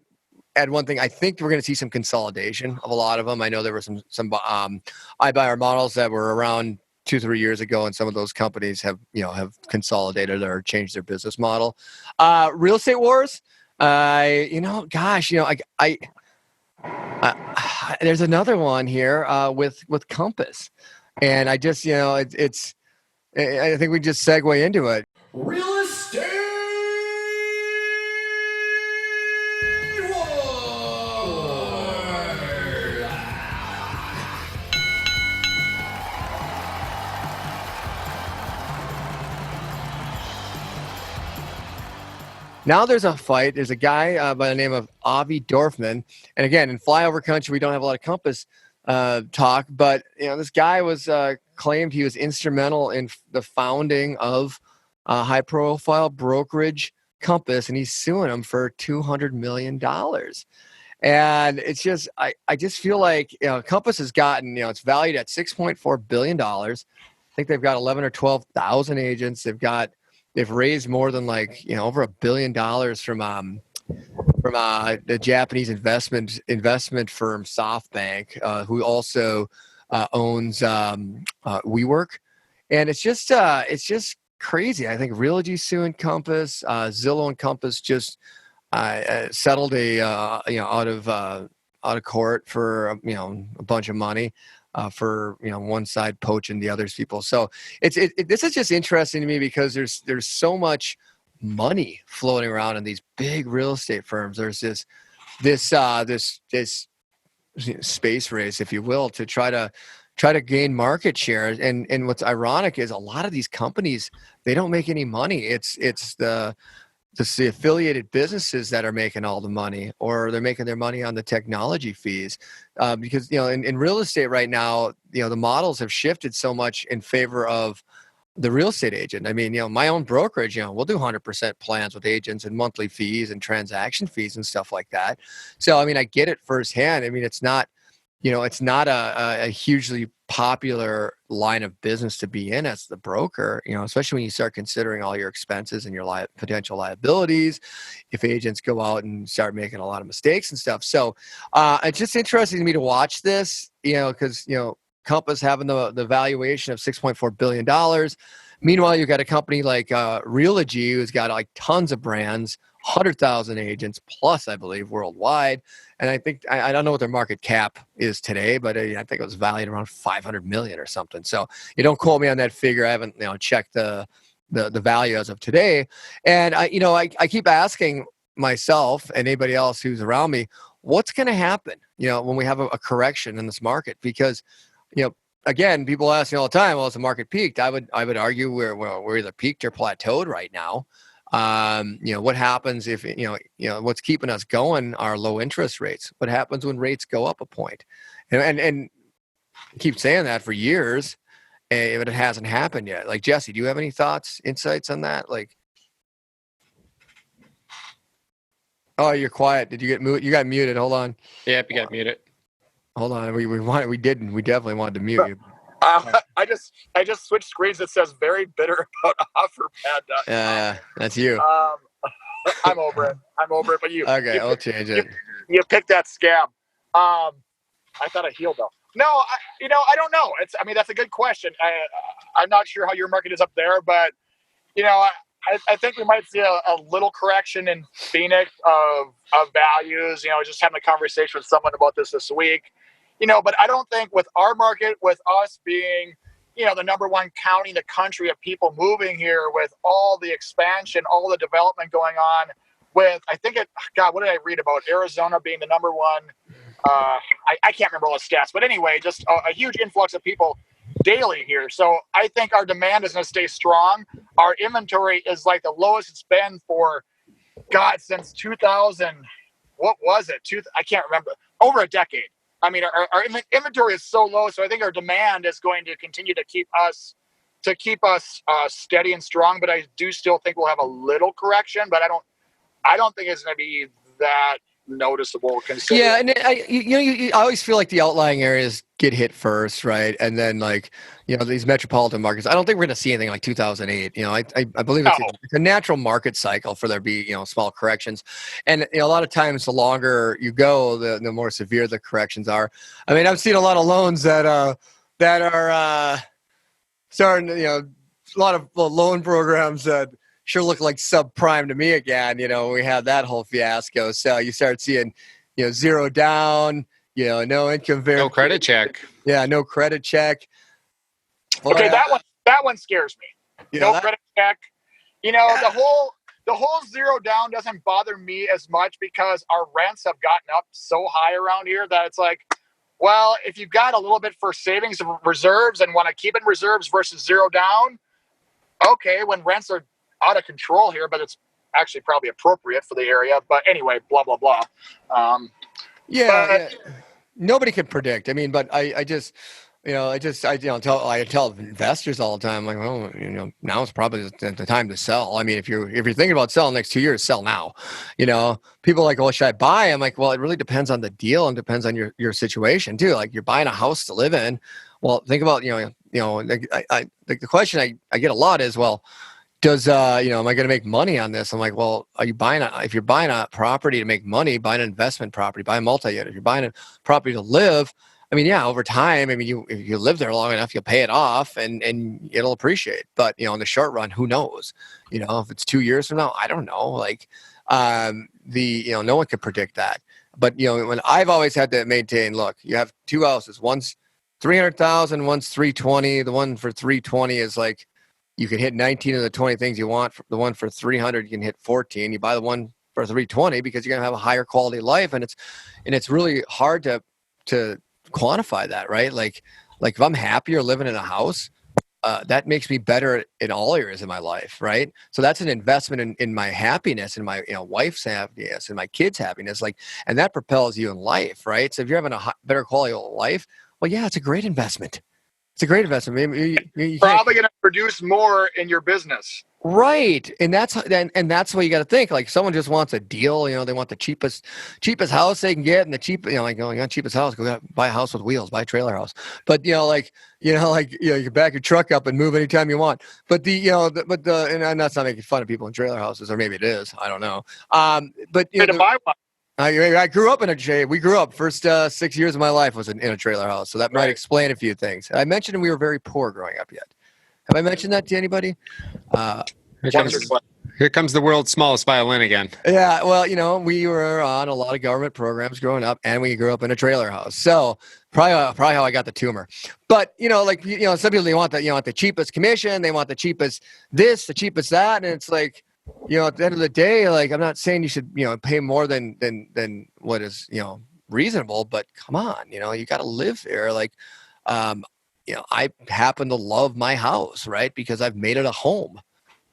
add one thing. I think we're going to see some consolidation of a lot of them. I know there were some iBuyer models that were around 2-3 years ago, and some of those companies have consolidated or changed their business model. Real estate wars. There's another one here with Compass, and I just I think we just segue into it. Real estate Now there's a fight. There's a guy by the name of Avi Dorfman. And again, in flyover country, we don't have a lot of Compass talk, but this guy was claimed he was instrumental in the founding of high-profile brokerage Compass, and he's suing him for $200 million. And it's just, I just feel like Compass has gotten, it's valued at $6.4 billion. I think they've got 11 or 12,000 agents. They've raised more than over $1 billion from the Japanese investment firm SoftBank, who also owns WeWork, and it's just crazy. I think Realogy suing Compass, Zillow and Compass just settled out of court for a bunch of money. For one side poaching the other's people. So this is just interesting to me because there's so much money floating around in these big real estate firms. There's this space race, if you will, to try to gain market share. And what's ironic is a lot of these companies, they don't make any money. It's the affiliated businesses that are making all the money, or they're making their money on the technology fees, because in real estate right now, the models have shifted so much in favor of the real estate agent. I mean, my own brokerage, we'll do 100% plans with agents and monthly fees and transaction fees and stuff like that. So I mean, I get it firsthand. I mean, it's not a hugely popular line of business to be in as the broker, especially when you start considering all your expenses and your potential liabilities if agents go out and start making a lot of mistakes and stuff. So it's just interesting to me to watch this, because Compass having the valuation of $6.4 billion. Meanwhile, you've got a company like Realogy, who's got tons of brands, 100,000 agents plus, I believe, worldwide. And I think, I don't know what their market cap is today, but I think it was valued around 500 million or something. So you don't quote me on that figure. I haven't checked the value as of today. And I keep asking myself and anybody else who's around me, what's going to happen, when we have a correction in this market? Because, again, people ask me all the time, well, is the market peaked? I would argue we're either peaked or plateaued right now. What happens if, what's keeping us going are low interest rates. What happens when rates go up a point? And I keep saying that for years, but it hasn't happened yet. Like, Jesse, do you have any thoughts, insights on that? Oh, you're quiet. Did you get muted? You got muted. Hold on. Yep, you got muted. Hold on. We definitely wanted to mute you. I just switched screens. It says very bitter about OfferPad. Yeah, that's you. I'm over it. But okay, I'll change it. You picked that scab. I thought I healed though. No, I don't know. That's a good question. I'm not sure how your market is up there, but I think we might see a little correction in Phoenix of values. Just having a conversation with someone about this week. But I don't think with our market, with us being, the number one county in the country of people moving here, with all the expansion, all the development going on, God, what did I read about Arizona being the number one? I can't remember all the stats, but anyway, just a huge influx of people daily here. So I think our demand is going to stay strong. Our inventory is like the lowest it's been for, God, since 2000. What was it? I can't remember. Over a decade. I mean, our inventory is so low, so I think our demand is going to continue to keep us steady and strong. But I do still think we'll have a little correction, but I don't think it's going to be that noticeable. Yeah, and I always feel like the outlying areas get hit first, right? And then these metropolitan markets. I don't think we're going to see anything like 2008. I believe it's a natural market cycle for there to be small corrections, and a lot of times the longer you go, the more severe the corrections are. I mean, I've seen a lot of loans that are starting. A lot of loan programs that sure look like subprime to me again. We had that whole fiasco. So you start seeing, zero down, no income verification. No credit check. Yeah, no credit check. Okay, that one scares me. No credit check. The whole zero down doesn't bother me as much because our rents have gotten up so high around here that it's like, well, if you've got a little bit for savings and reserves and want to keep in reserves versus zero down, okay, when rents are out of control here, but it's actually probably appropriate for the area. But anyway, blah, blah, blah. Yeah. Nobody can predict. I mean, but I tell investors all the time, like, well, now is probably the time to sell. I mean, if you're thinking about selling next 2 years, sell now. People are like, well, should I buy? I'm like, well, it really depends on the deal and depends on your situation too. Like, you're buying a house to live in. Well, think about, the question I get a lot is, well, am I going to make money on this? I'm like, well, if you're buying a property to make money, buy an investment property, buy a multi-unit. If you're buying a property to live, I mean, yeah, over time, if you live there long enough, you'll pay it off and it'll appreciate. But, in the short run, who knows? If it's 2 years from now, I don't know. Like, no one can predict that. But, when I've always had to maintain, look, you have two houses. One's 300,000, one's 320. The one for 320 is like, you can hit 19 of the 20 things you want. The one for 300, you can hit 14. You buy the one for 320 because you're going to have a higher quality of life. And it's really hard to quantify that, right? Like if I'm happier living in a house, that makes me better in all areas of my life, right? So that's an investment in my happiness, and my wife's happiness, and my kids' happiness, and that propels you in life, right? So if you're having a better quality of life, well, yeah, it's a great investment. It's a great investment. You probably going to produce more in your business. Right. And that's what you got to think. Like, someone just wants a deal, they want the cheapest house they can get, and the cheap, you got cheapest house, go buy a house with wheels, buy a trailer house. But, you can back your truck up and move anytime you want. But and that's not making fun of people in trailer houses, or maybe it is. I don't know. But to buy one. I grew up we grew up, first 6 years of my life was in a trailer house. So that might explain a few things. I mentioned we were very poor growing up yet. Have I mentioned that to anybody? Here comes the world's smallest violin again. Yeah, well, we were on a lot of government programs growing up, and we grew up in a trailer house. So probably how I got the tumor. But some people, they want the cheapest commission, they want the cheapest this, the cheapest that, and it's like, at the end of the day, like, I'm not saying you should pay more than what is reasonable, but come on, you got to live there. Like, I happen to love my house, right? Because I've made it a home,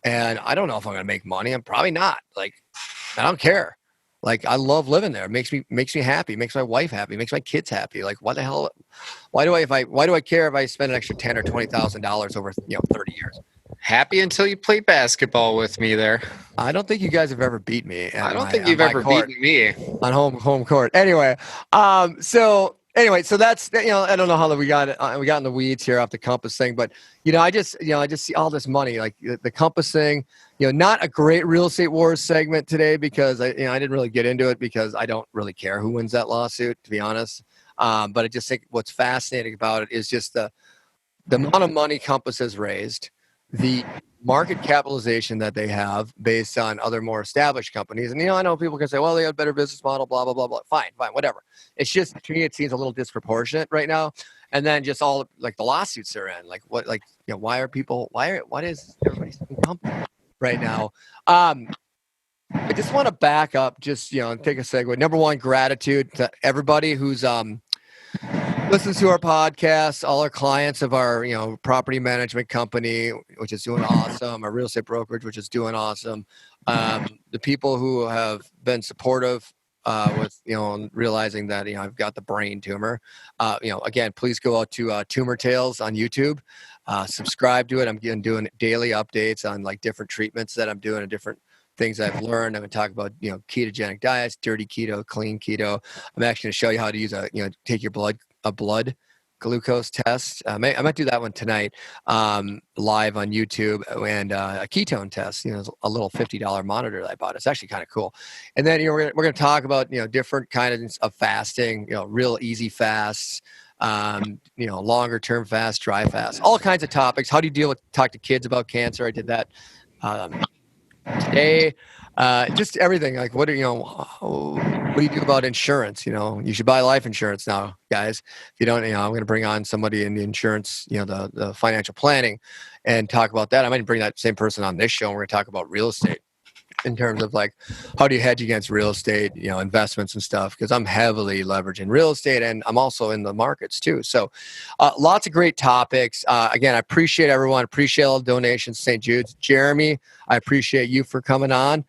and I don't know if I'm going to make money. I'm probably not. Like, I don't care. Like, I love living there. It makes me happy. It makes my wife happy. It makes my kids happy. Like, what the hell? Why do I care if I spend an extra $10,000 or $20,000 over 30 years? Happy until you play basketball with me there. I don't think you guys have ever beat me. I don't think you've ever beaten me on home court. Anyway, so that's, I don't know how we got in the weeds here off the Compass thing, but I just see all this money, like the Compass thing, not a great real estate wars segment today, because I didn't really get into it because I don't really care who wins that lawsuit, to be honest. But I just think what's fascinating about it is just the amount of money Compass has raised, the market capitalization that they have based on other more established companies. And, I know people can say, well, they have a better business model, blah, blah, blah, blah. Fine, whatever. It's just, to me, it seems a little disproportionate right now. And then just all like the lawsuits they're in, like what, like, why is everybody suing company right now? I just want to back up, just, take a segue. Number one, gratitude to everybody who's, listens to our podcast, all our clients of our, property management company, which is doing awesome, our real estate brokerage, which is doing awesome. The people who have been supportive with, realizing that, I've got the brain tumor. Again, please go out to Tumor Tales on YouTube, subscribe to it. I'm doing daily updates on like different treatments that I'm doing and different things I've learned. I'm going to talk about, ketogenic diets, dirty keto, clean keto. I'm actually going to show you how to use take your blood glucose test. I might do that one tonight, live on YouTube, and a ketone test, a little $50 monitor that I bought. It's actually kind of cool. And then, we're going to talk about, different kinds of fasting, real easy fasts, longer term fast, dry fast, all kinds of topics. How do you talk to kids about cancer? I did that today. Just everything. Like, what do you do about insurance? You should buy life insurance now, guys. If you don't, I'm going to bring on somebody in the insurance, the financial planning, and talk about that. I might bring that same person on this show, and we're going to talk about real estate in terms of like, how do you hedge against real estate, investments and stuff? Because I'm heavily leveraging real estate, and I'm also in the markets too. So lots of great topics. Again, I appreciate everyone. Appreciate all the donations, St. Jude's. Jeremy, I appreciate you for coming on.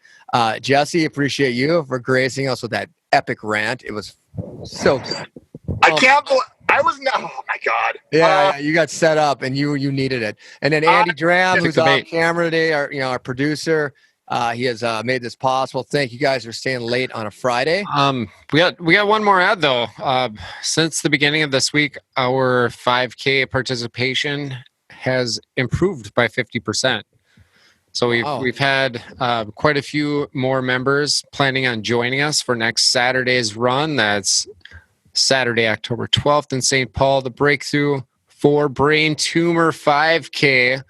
Jesse, appreciate you for gracing us with that epic rant. It was so good. I can't believe I was not. Oh my God. Yeah, you got set up and you needed it. And then Andy Dram, who's on camera today, our producer. He has made this possible. Thank you guys for staying late on a Friday. We got one more ad though. Since the beginning of this week, our 5K participation has improved by 50%. So we've had quite a few more members planning on joining us for next Saturday's run. That's Saturday, October 12th in St. Paul, the Breakthrough for Brain Tumor 5K.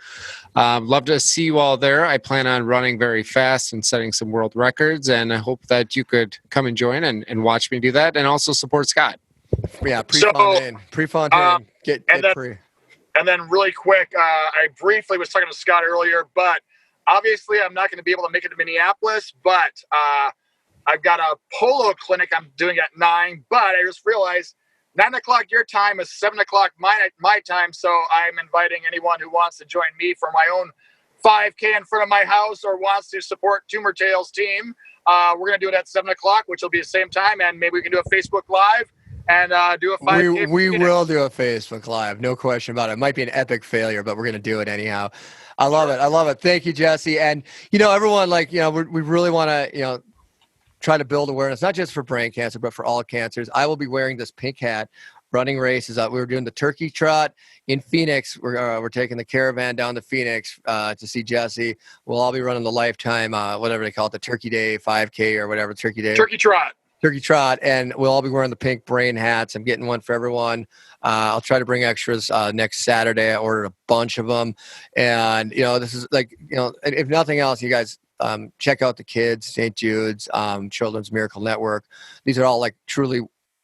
Love to see you all there. I plan on running very fast and setting some world records, and I hope that you could come and join and watch me do that, and also support Scott. Yeah, pre-Fontaine. Get free. And then really quick, I briefly was talking to Scott earlier, but obviously I'm not going to be able to make it to Minneapolis, but I've got a polo clinic I'm doing at 9, but I just realized 9 o'clock your time is 7 o'clock my time, so I'm inviting anyone who wants to join me for my own 5K in front of my house or wants to support Tumor Tales team. We're going to do it at 7 o'clock, which will be the same time, and maybe we can do a Facebook Live and do a 5K. We will do a Facebook Live, no question about it. It might be an epic failure, but we're going to do it anyhow. I love it. I love it. Thank you, Jesse. And, everyone, we really want to, try to build awareness, not just for brain cancer, but for all cancers. I will be wearing this pink hat, running races. We were doing the turkey trot in Phoenix. We're taking the caravan down to Phoenix to see Jesse. We'll all be running the Lifetime, whatever they call it, the Turkey Day 5K or whatever, Turkey Trot. And we'll all be wearing the pink brain hats. I'm getting one for everyone. I'll try to bring extras next Saturday. I ordered a bunch of them. And, this is like, if nothing else, you guys, check out the kids, St. Jude's, Children's Miracle Network. These are all like truly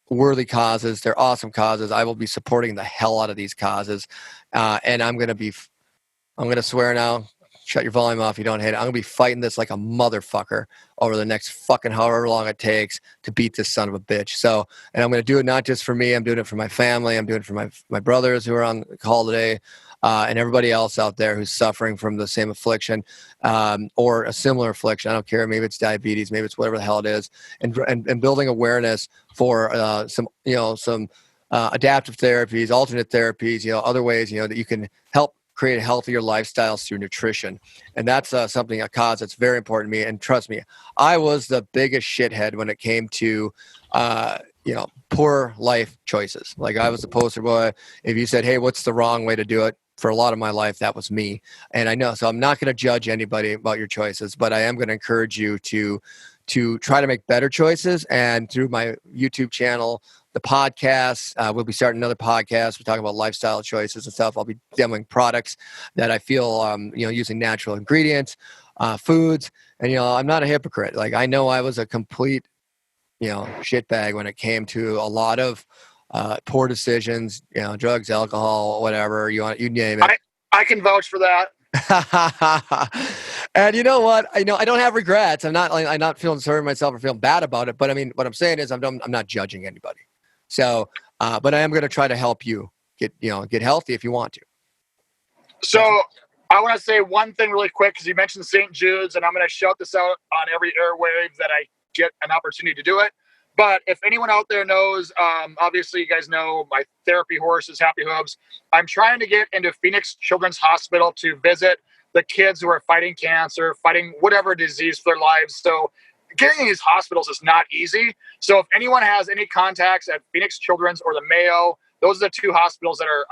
worthy causes. They're awesome causes. I will be supporting the hell out of these causes. And I'm going to swear now, shut your volume off if you don't hate it. I'm going to be fighting this like a motherfucker over the next fucking however long it takes to beat this son of a bitch. So, and I'm going to do it not just for me. I'm doing it for my family. I'm doing it for my brothers who are on the call today. And everybody else out there who's suffering from the same affliction or a similar affliction. I don't care. Maybe it's diabetes. Maybe it's whatever the hell it is. And building awareness for some adaptive therapies, alternate therapies, other ways, that you can help create healthier lifestyles through nutrition. And that's a cause that's very important to me. And trust me, I was the biggest shithead when it came to, poor life choices. Like I was the poster boy. If you said, hey, what's the wrong way to do it? For a lot of my life, that was me. And I know, so I'm not going to judge anybody about your choices, but I am going to encourage you to try to make better choices. And through my YouTube channel, the podcast. We'll be starting another podcast. We're talking about lifestyle choices and stuff. I'll be demoing products that I feel, using natural ingredients, foods. And, I'm not a hypocrite. Like, I know I was a complete, shitbag when it came to a lot of poor decisions, drugs, alcohol, whatever you name it. I can vouch for that. And you know what? I don't have regrets. I'm not feeling sorry for myself or feeling bad about it. But I mean, what I'm saying is I'm not judging anybody. So, but I am going to try to help you get healthy if you want to. So I want to say one thing really quick, because you mentioned St. Jude's, and I'm going to shout this out on every airwave that I get an opportunity to do it. But if anyone out there knows, obviously you guys know my therapy horse is Happy Hooves. I'm trying to get into Phoenix Children's Hospital to visit the kids who are fighting cancer, fighting whatever disease for their lives. So getting in these hospitals is not easy. So if anyone has any contacts at Phoenix Children's or the Mayo, those are the two hospitals that are,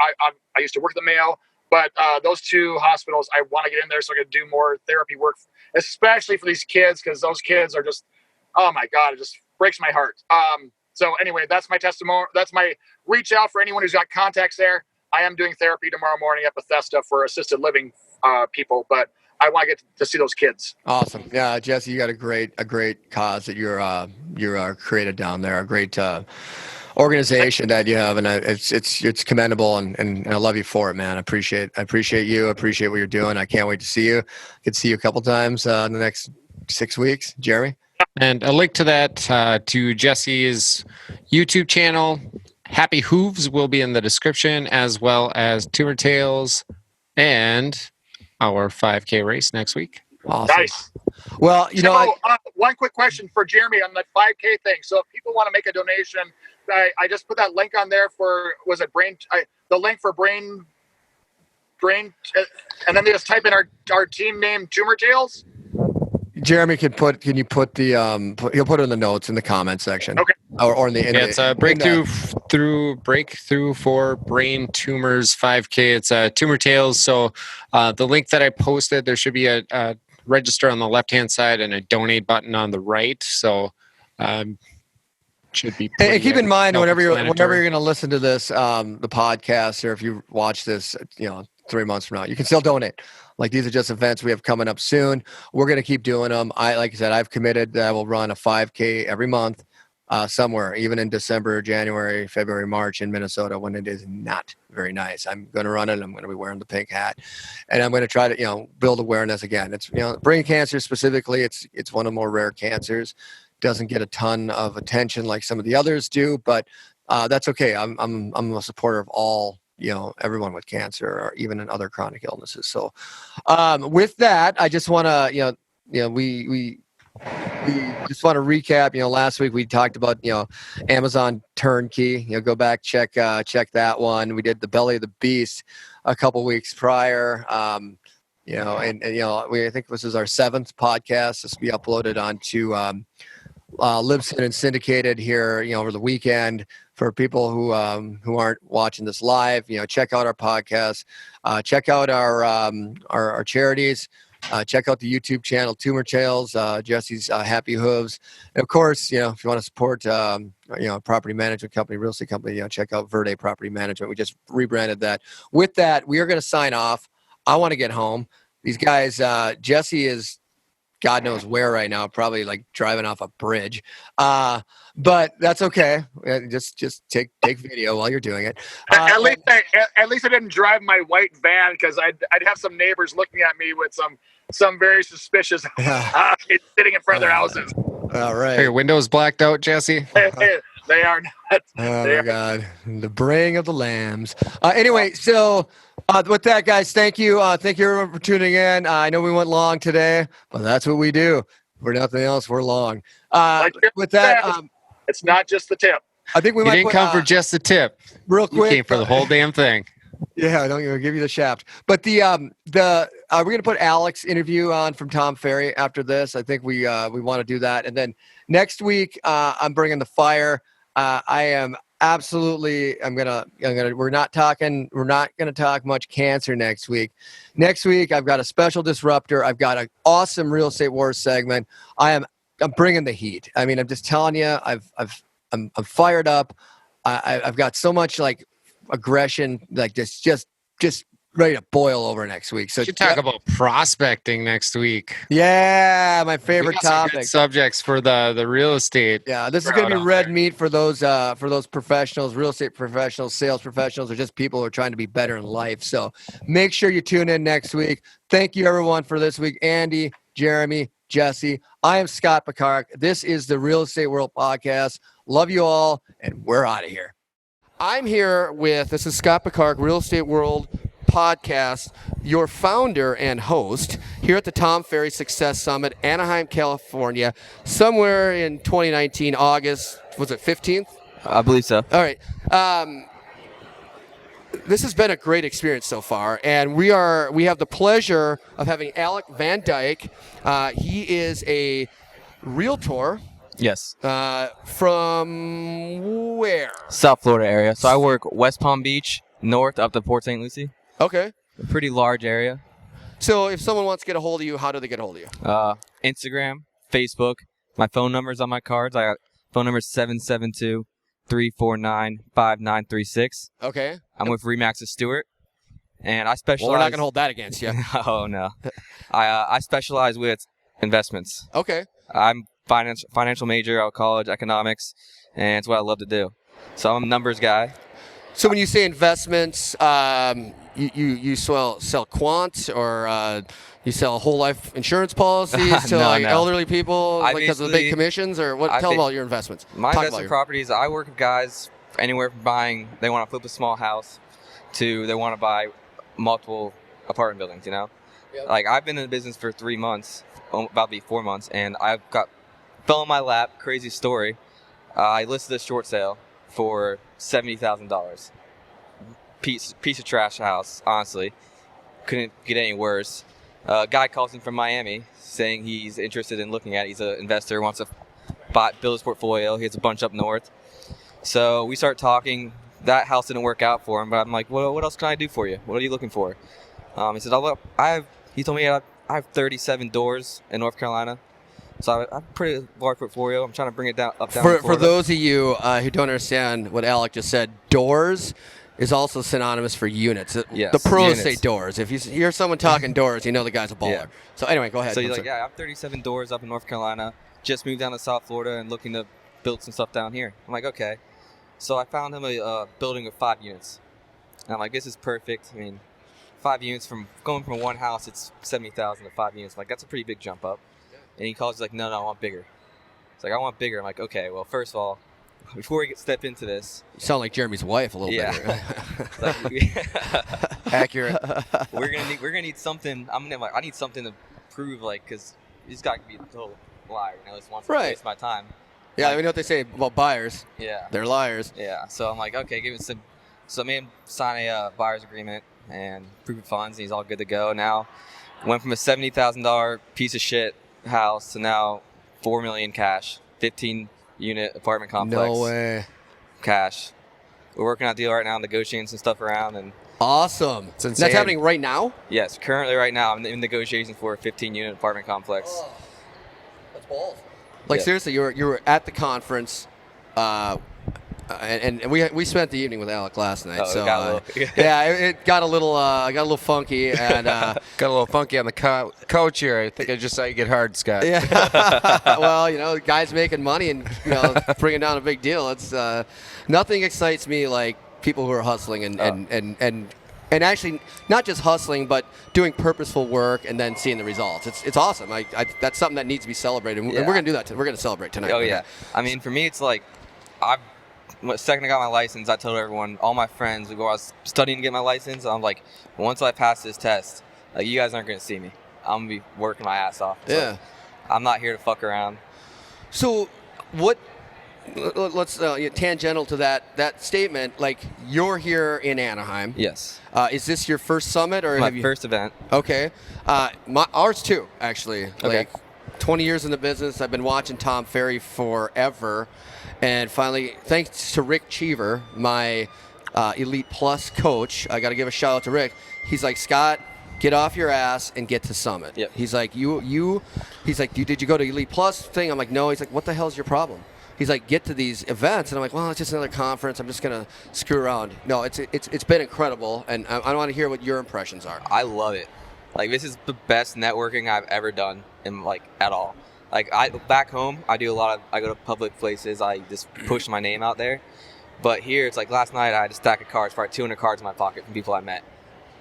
I used to work at the Mayo, but those two hospitals, I want to get in there so I can do more therapy work, especially for these kids, because those kids are just, oh my God, it just breaks my heart. So anyway, that's my testimony. That's my reach out for anyone who's got contacts there. I am doing therapy tomorrow morning at Bethesda for assisted living people, but I want to get to see those kids. Awesome. Yeah, Jesse, you got a great cause that you're created down there. A great organization that you have, and it's commendable, and I love you for it, man. I appreciate you. I appreciate what you're doing. I can't wait to see you. I could see you a couple times in the next 6 weeks, Jeremy. And a link to that, to Jesse's YouTube channel, Happy Hooves, will be in the description, as well as Tumor Tales and our 5K race next week. Awesome. Nice. Well, one quick question for Jeremy on that 5K thing. So if people want to make a donation, I just put that link on there for, was it the link for brain, and then they just type in our team name, Tumor Tales. Jeremy can you put the he'll put it in the notes in the comment section. Okay. Or in the it's a breakthrough for brain tumors 5K. It's Tumor Tales. So the link that I posted, there should be a register on the left hand side and a donate button on the right. So should be. And keep in mind, whenever you're going to listen to this the podcast, or if you watch this 3 months from now, you can still donate. Like, these are just events we have coming up soon. We're going to keep doing them. Like I said, I've committed that I will run a 5K every month somewhere, even in December, January, February, March in Minnesota when it is not very nice. I'm going to run it. I'm going to be wearing the pink hat, and I'm going to try to, build awareness again. It's, brain cancer specifically. It's one of the more rare cancers. Doesn't get a ton of attention like some of the others do, but that's okay. I'm a supporter of all, everyone with cancer or even in other chronic illnesses. So with that, I just want to, we just want to recap. Last week we talked about, Amazon Turnkey. Go back, check that one. We did the Belly of the Beast a couple weeks prior. I think this is our 7th podcast. This will be uploaded onto Libsyn and syndicated here, over the weekend. For people who aren't watching this live, check out our podcast, check out our charities, check out the YouTube channel Tumor Tales, Jesse's Happy Hooves, and of course, if you want to support a property management company, real estate company, check out Verde Property Management. We just rebranded that. With that, we are going to sign off. I want to get home. These guys, Jesse is God knows where right now, probably like driving off a bridge. But that's okay. Just take video while you're doing it. At least I didn't drive my white van, because I'd have some neighbors looking at me with some very suspicious sitting in front of their houses. All right. Are your windows blacked out, Jesse? They are not. Oh my God, the braying of the lambs. Anyway, so with that, guys, thank you everyone for tuning in. I know we went long today, but that's what we do. For nothing else, we're long. With that, it's not just the tip. I think we you didn't come for just the tip. Real quick, you came for the whole damn thing. Yeah, I don't even give you the shaft. But we're gonna put Alex interview on from Tom Ferry after this. I think we want to do that, and then next week I'm bringing the fire. I am absolutely. We're not gonna talk much cancer next week. Next week I've got a special disruptor. I've got an awesome real estate wars segment. I'm bringing the heat. I mean, I'm just telling you. I'm fired up. I've got so much like aggression, like just ready to boil over next week. So We should talk about prospecting next week. yeah, my We favorite got some good topic. subjects for the real estate. Yeah, this is going to be crowd out red there. meat for those professionals, real estate professionals, sales professionals, or just people who are trying to be better in life. So make sure you tune in next week. Thank you, everyone, for this week. Andy, Jeremy, Jesse. I am Scott Picard. This is the Real Estate World Podcast. Love you all, and we're out of here. I'm here with, this is Scott Picard, Real Estate World Podcast, your founder and host here at the Tom Ferry Success Summit, Anaheim, California, somewhere in 2019, August, was it 15th? I believe so. All right. This has been a great experience so far, and we have the pleasure of having Alec Van Dyke. He is a realtor. Yes. From where? South Florida area. So I work West Palm Beach, north up to Port St. Lucie. Okay. A pretty large area. So if someone wants to get a hold of you, how do they get a hold of you? Instagram, Facebook. My phone number's on my cards. I got phone number 772-349-5936. Okay. I'm with Remax's Stewart, and I specialize. Well, we're not going to hold that against you. Oh no. I specialize with investments. Okay. I'm financial major out of college, economics, and it's what I love to do. So I'm a numbers guy. So when you say investments, you sell quant, or you sell whole life insurance policies to No. elderly people because of the big basically- commissions, or what? Tell them about your investments. My Talk investment about properties, I work with guys anywhere from buying, they want to flip a small house, to they want to buy multiple apartment buildings, you know? Yep. Like, I've been in the business for 3 months, about to be 4 months, and fell in my lap, crazy story. I listed a short sale for $70,000. Piece of trash house, honestly. Couldn't get any worse. A guy calls me from Miami saying he's interested in looking at it. He's an investor, wants to build his portfolio. He has a bunch up north. So we start talking. That house didn't work out for him, but I'm like, well, what else can I do for you? What are you looking for? He said, he told me I have 37 doors in North Carolina. So I have a pretty large portfolio. I'm trying to bring it down to For Florida. those of you who don't understand what Alec just said, doors is also synonymous for units. Yes, the pros units. say doors. If you hear someone talking doors, you know the guy's a baller. Yeah. So anyway, go ahead. So I'm he's like, sorry. yeah, I have 37 doors up in North Carolina. Just moved down to South Florida and looking to build some stuff down here. I'm like, okay. So I found him a building with 5 units. And I'm like, this is perfect. I mean, 5 units from going from one house, it's 70,000 to 5 units. I'm like, that's a pretty big jump up. And he calls, he's like, no, I want bigger. It's like, I want bigger. I'm like, okay, well, first of all, before we step into this, You sound like Jeremy's wife a little Yeah. bit. Accurate. we're gonna need something. I need something to prove, like, because this guy can be a total liar. You know, just wants to Right. waste my time. Yeah, we know what they say about buyers. Yeah. They're liars. Yeah. So I'm like, okay, give it some. So I made him sign a buyer's agreement and proof of funds, and he's all good to go. Now, went from a $70,000 piece of shit house to now $4 million cash, 15-unit apartment complex. No way. Cash. We're working out a deal right now, negotiating some stuff around, and Awesome. It's insane. That's happening right now? yes, currently right now I'm in negotiations for a 15-unit apartment complex. That's balls. Like, Yeah. seriously, you were at the conference, and we spent the evening with Alec last night. Oh, it so got a little- yeah, it got a little funky, and Got a little funky on the couch here. I think I just saw you get hard, Scott. yeah. Well, guys making money and bringing down a big deal. It's nothing excites me like people who are hustling and actually not just hustling, but doing purposeful work and then seeing the results. It's awesome. That's something that needs to be celebrated, and Yeah. we're gonna do that. We're gonna celebrate tonight. Oh yeah. I mean, for me, it's like, the second I got my license, I told everyone, all my friends, when I was studying to get my license, I'm like, once I pass this test, like, you guys aren't gonna see me. I'm gonna be working my ass off. So Yeah. I'm not here to fuck around. So, what? Let's tangential to that statement. Like, you're here in Anaheim. Yes. Is this your first summit, or My have you? first event. Okay. Ours too, actually. Okay. Like 20 years in the business. I've been watching Tom Ferry forever. And finally, thanks to Rick Cheever, my Elite Plus coach, I got to give a shout out to Rick. He's like, Scott, get off your ass and get to Summit. Yep. He's like, he's like, did you go to Elite Plus thing? I'm like, no. He's like, what the hell's your problem? he's like, get to these events, and I'm like, well, it's just another conference. I'm just gonna screw around. No, it's been incredible, and I want to hear what your impressions are. I love it. Like, this is the best networking I've ever done in, like, at all. Like, back home, I go to public places. I just push my name out there. But here, it's like last night I had a stack of cards, probably 200 cards in my pocket from people I met.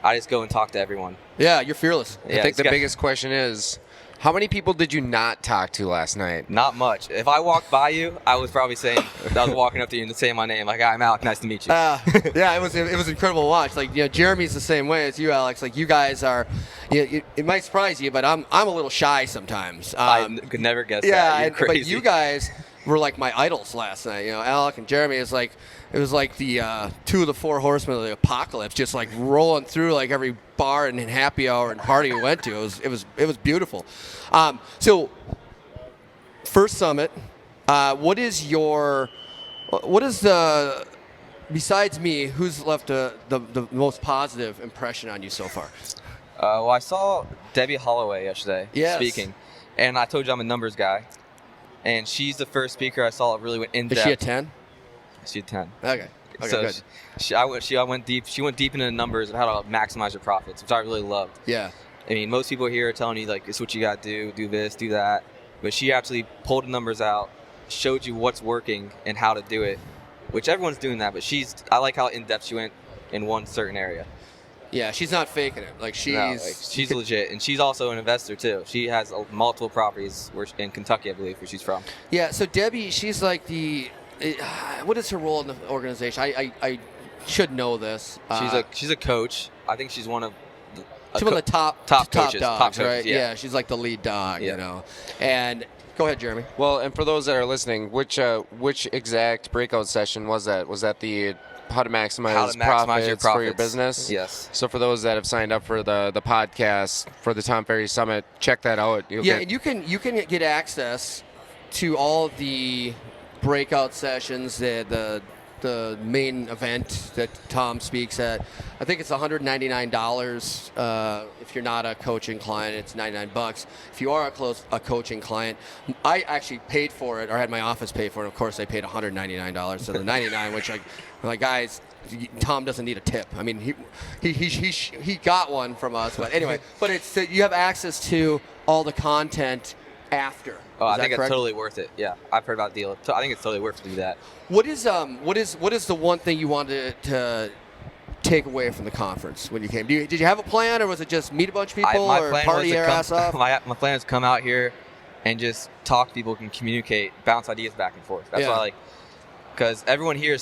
I just go and talk to everyone. Yeah, you're fearless. Yeah, I think the biggest question is, how many people did you not talk to last night? Not much. If I walked by you, I was probably saying, I was walking up to you and saying my name, like, I'm Alec, nice to meet you. Yeah, it was incredible to watch. Like, Jeremy's the same way as you, Alex. Like, you guys are, it might surprise you, but I'm a little shy sometimes. I could never guess that. Yeah, You're crazy. but you guys were like my idols last night. Alec and Jeremy is like, it was like the two of the four horsemen of the apocalypse, just like rolling through like every bar and happy hour and party we went to. It was beautiful. So first summit, what is the besides me, who's left the most positive impression on you so far? Well, I saw Debbie Holloway yesterday speaking, and I told you I'm a numbers guy, and she's the first speaker I saw that really went in depth. Is she a 10? She's a 10. Okay, So good. She went deep. She went deep into the numbers of how to maximize your profits, which I really loved. Yeah. I mean, most people here are telling you, like, it's what you got to do this, do that. But she actually pulled the numbers out, showed you what's working and how to do it, which everyone's doing that. But I like how in-depth she went in one certain area. Yeah, she's not faking it. Like, she's legit. And she's also an investor, too. She has multiple properties in Kentucky, I believe, where she's from. Yeah, so Debbie, she's like what is her role in the organization? I should know this. She's a coach. I think she's one of the top coaches, dogs, right? Yeah. She's like the lead dog, And go ahead, Jeremy. Well, and for those that are listening, which exact breakout session was that? Was that the how to maximize profits for your business? Yes. So for those that have signed up for the podcast for the Tom Ferry Summit, check that out. And you can get access to all the breakout sessions, the main event that Tom speaks at. I think it's $199. If you're not a coaching client, it's $99. If you are a coaching client, I actually paid for it, or had my office pay for it. Of course, I paid $199. So the $99, which I'm like, guys, Tom doesn't need a tip. I mean, he got one from us, but anyway. But it's you have access to all the content after. Oh, I think it's totally worth it. Yeah, I've heard about the deal. I think it's totally worth it to do that. What is the one thing you wanted to take away from the conference when you came? Did you have a plan, or was it just meet a bunch of people or party your ass off? My plan is to come out here and just talk to people, can communicate, bounce ideas back and forth. That's what I like. Because everyone here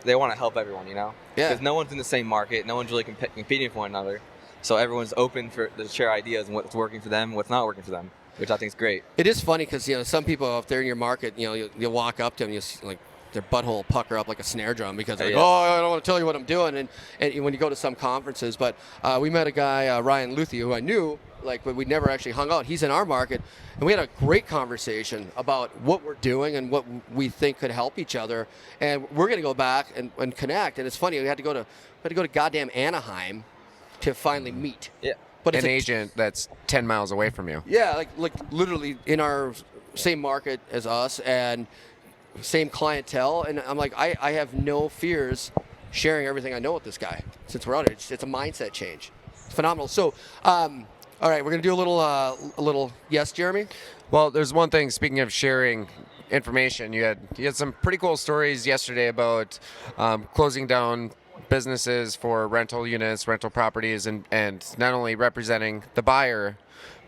they want to help everyone, Yeah. Because no one's in the same market. No one's really competing with one another. So everyone's open to share ideas and what's working for them, what's not working for them, which I think is great. It is funny because some people, if they're in your market, you'll walk up to them, like their butthole pucker up like a snare drum because they're like, I don't want to tell you what I'm doing. And when you go to some conferences, but we met a guy, Ryan Luthi, who I knew, but we never actually hung out. He's in our market, and we had a great conversation about what we're doing and what we think could help each other. And we're going to go back and connect. And it's funny, we had to go to goddamn Anaheim to finally meet. Yeah. But an agent that's 10 miles away from you. Yeah, like literally in our same market as us and same clientele. And I'm like, I have no fears sharing everything I know with this guy since we're out here. It's a mindset change. It's phenomenal. So, all right, we're going to do a little yes, Jeremy? Well, there's one thing, speaking of sharing information, you had some pretty cool stories yesterday about closing down businesses for rental units, rental properties, and not only representing the buyer,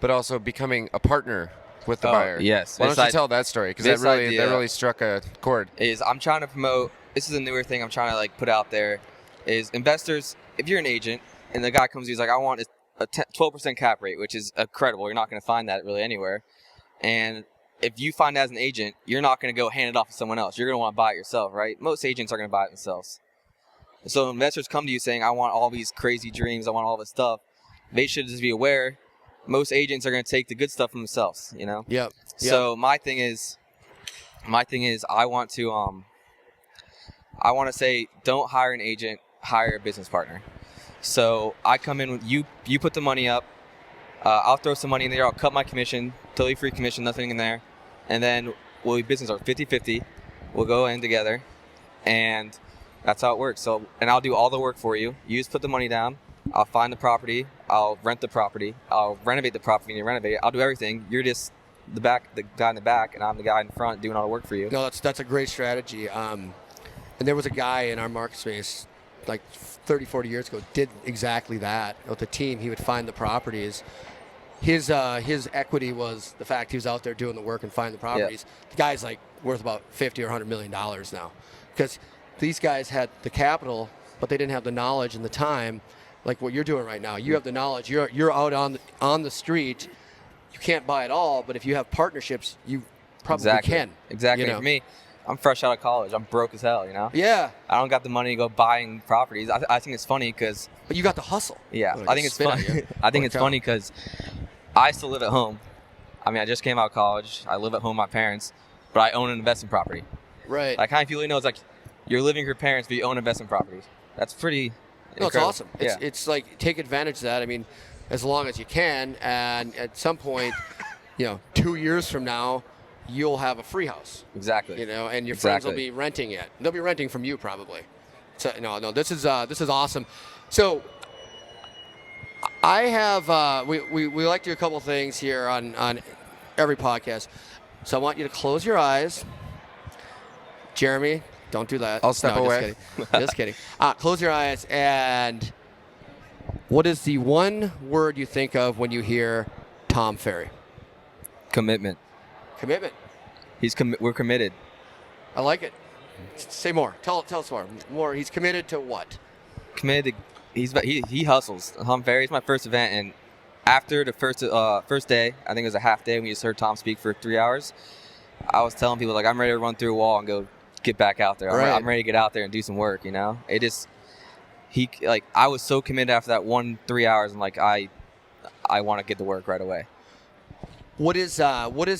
but also becoming a partner with the buyer. Yes. Why don't you tell that story? Because that really struck a chord. I'm trying to promote. This is a newer thing I'm trying to put out there. Is investors, if you're an agent and the guy comes to you, he's like, I want a 12% cap rate, which is incredible. You're not going to find that really anywhere. And if you find that as an agent, you're not going to go hand it off to someone else. You're going to want to buy it yourself, right? Most agents are going to buy it themselves. So investors come to you saying, I want all these crazy dreams, I want all this stuff. They should just be aware. Most agents are going to take the good stuff from themselves, Yep. So my thing is I want to say, don't hire an agent, hire a business partner. So I come in with you put the money up, I'll throw some money in there, I'll cut my commission, totally free commission, nothing in there. And then we'll be business are 50-50. We'll go in together, and that's how it works. So, and I'll do all the work for you. You just put the money down. I'll find the property. I'll rent the property. I'll renovate the property and renovate it. I'll do everything. You're just the guy in the back, and I'm the guy in front doing all the work for you. No, that's a great strategy. And there was a guy in our market space like 30, 40 years ago did exactly that. With the team, he would find the properties. His equity was the fact he was out there doing the work and finding the properties. The guy's like worth about $50 or $100 million now, because these guys had the capital, but they didn't have the knowledge and the time, like what you're doing right now. You have the knowledge. You're out on the street. You can't buy it all, but if you have partnerships, you probably can. Exactly. You know? For me, I'm fresh out of college. I'm broke as hell, you know? Yeah. I don't got the money to go buying properties. I think it's funny because... But you got the hustle. Yeah. I think it's funny. I think it's funny because I still live at home. I mean, I just came out of college. I live at home with my parents, but I own an investment property. Right. Like, how many people you know, it's like you're living with your parents, but you own investment properties. That's pretty No, it's incredible. awesome. It's like, take advantage of that. I mean, as long as you can, and at some point, 2 years from now, you'll have a free house. Exactly. And your friends will be renting it. They'll be renting from you probably. So no, this is awesome. So I have we like to do a couple things here on every podcast. So I want you to close your eyes. Jeremy, don't do that. I'll step away. Just kidding. Close your eyes, and what is the one word you think of when you hear Tom Ferry? Commitment. Commitment. We're committed. I like it. Say more. Tell us more. More. He's committed to what? Committed. He hustles. Tom Ferry's my first event, and after the first day, I think it was a half day, when we just heard Tom speak for 3 hours. I was telling people, like, I'm ready to run through a wall and go get back out there. Right. I'm ready to get out there and do some work. I was so committed after that 3 hours. I'm like, I want to get to work right away. What is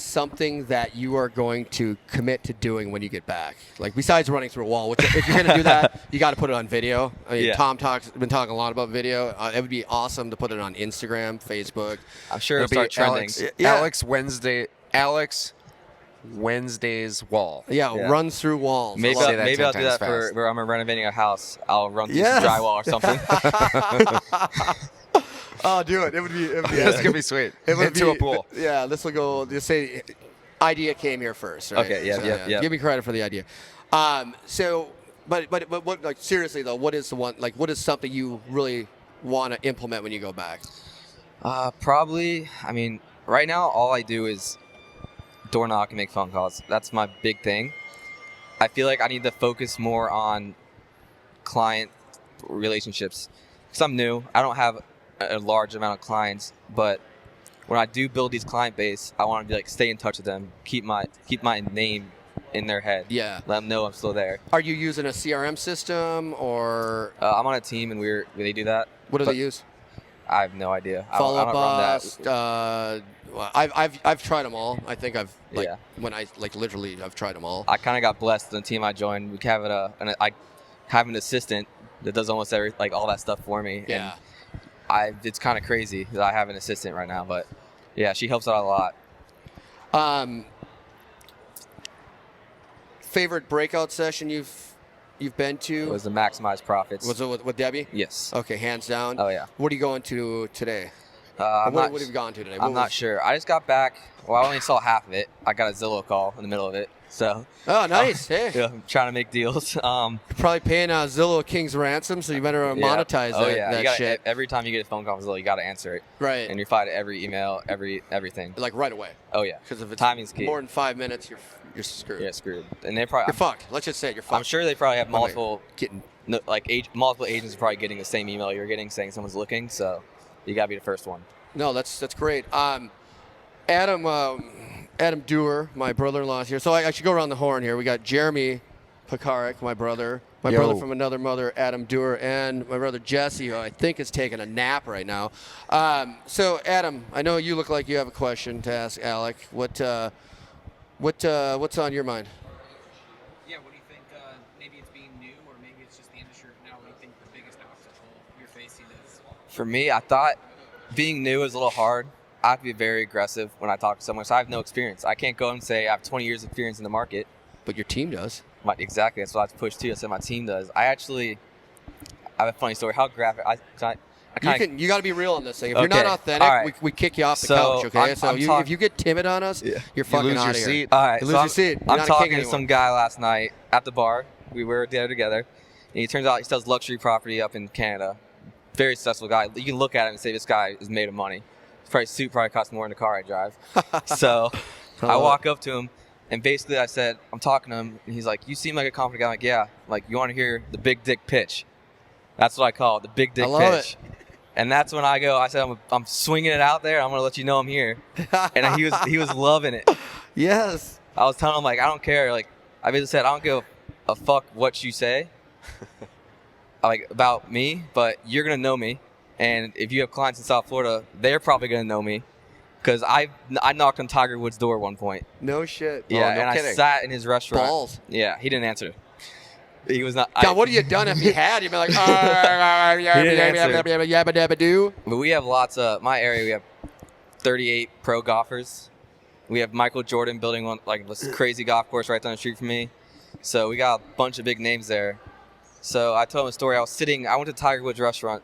something that you are going to commit to doing when you get back? Like, besides running through a wall, which if you're going to do that, you got to put it on video. I mean, Yeah. Tom been talking a lot about video. It would be awesome to put it on Instagram, Facebook. I'm sure it'll start trending. Alex Wednesday's wall. Yeah, runs through walls. Maybe say that I'll 10 do times that fast. for where I'm renovating a house. I'll run through Yes. some drywall or something. Oh, do it. It would be. That's gonna be sweet. It would Into be, a pool. Yeah, this will go. Just say, idea came here first, right? Okay, yeah. Give me credit for the idea. So, but what, like, seriously though, what is the one? Like, what is something you really want to implement when you go back? Probably. I mean, right now all I do is door knock and make phone calls. That's my big thing. I feel like I need to focus more on client relationships because I'm new. I don't have a large amount of clients, but when I do build these client base, I want to be like, stay in touch with them, keep my name in their head. Yeah. Let them know I'm still there. Are you using a CRM system, or I'm on a team and they do that. what do but they use? I have no idea. Follow I up don't run that. us. Well, I've tried them all. I think when I literally I've tried them all. I kind of got blessed in the team I joined. We have I have an assistant that does almost all that stuff for me. Yeah. And it's kind of crazy that I have an assistant right now, but yeah, she helps out a lot. Favorite breakout session you've been to? It was the Maximize Profits. Was it with Debbie? Yes. Okay, hands down. Oh yeah. What are you going to today? I'm What not, have you gone to today? I'm not sure. I just got back. Well, I only saw half of it. I got a Zillow call in the middle of it. So. Oh, nice. Hey. Yeah, I'm trying to make deals. You're probably paying Zillow a king's ransom, so you better monetize that shit. Every time you get a phone call from Zillow, you got to answer it. Right. And you reply to every email, everything. Like right away. Oh yeah. Because if it's timing's key. more than 5 minutes, you're screwed. Yeah, screwed. And they probably. You're fucked. Let's just say it, you're fucked. I'm sure they probably have multiple. Getting. Multiple agents are probably getting the same email you're getting saying someone's looking. So you got to be the first one. No, that's great. Adam Dewar, my brother-in-law, is here. So I should go around the horn here. We got Jeremy Pekarik, my brother from another mother, Adam Dewar, and my brother Jesse, who I think is taking a nap right now. So Adam, I know you look like you have a question to ask Alec. What's on your mind? Yeah, what do you think? Maybe it's being new, or maybe it's just the industry now. What do you think the biggest obstacle you're facing is? For me, I thought being new is a little hard. I have to be very aggressive when I talk to someone, so I have no experience. I can't go and say I have 20 years experience in the market. But your team does. Exactly. That's what I push too. That's what my team does. I have a funny story. How graphic? I kind of. You got to be real on this thing. If you're not Okay, authentic, all right. we kick you off the So, couch. Okay, I'm if you get timid on us, Yeah. you're fucking lose out your of here. seat. All right, You so lose your seat. You're I'm not a talking king to anymore. some guy last night at the bar. We were there together, and he turns out he sells luxury property up in Canada. Very successful guy. You can look at him and say this guy is made of money. His suit probably costs more than the car I drive. So I walk up to him, and basically I said, I'm talking to him, and he's like, "You seem like a confident guy." I'm like, "Yeah." Like, you want to hear the big dick pitch? That's what I call it, the big dick I love pitch. And that's when I go. I said, I'm swinging it out there. I'm gonna let you know I'm here. And he was loving it. Yes. I was telling him, like, I don't care. Like, I basically said, I don't give a fuck what you say, like, about me, but you're gonna know me. And if you have clients in South Florida, they're probably gonna know me, because I knocked on Tiger Woods' door at one point. No shit. Yeah, no and kidding. I sat in his restaurant. Balls. Yeah, he didn't answer. He was not. God, what have you done if you had? You'd be like, didn't yabba dabba doo. But we have lots of my area. We have 38 pro golfers. We have Michael Jordan building one, like, this crazy golf course right down the street from me. So we got a bunch of big names there. So I told him a story. I went to Tiger Woods' restaurant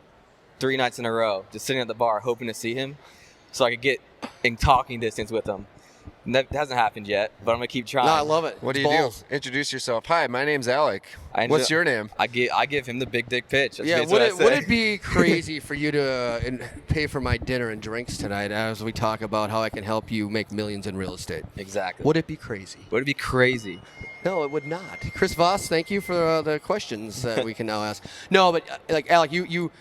3 nights in a row, just sitting at the bar hoping to see him so I could get in talking distance with him. And that hasn't happened yet, but I'm going to keep trying. No, I love it. What do It's you balls. do? Introduce yourself. Hi, my name's Alec. What's your name? I give him the big dick pitch. That's Yeah, basically what I would say. it be crazy for you to pay for my dinner and drinks tonight as we talk about how I can help you make millions in real estate? Exactly. Would it be crazy? Would it be crazy? No, it would not. Chris Voss, thank you for the questions that we can now ask. No, but like Alec, you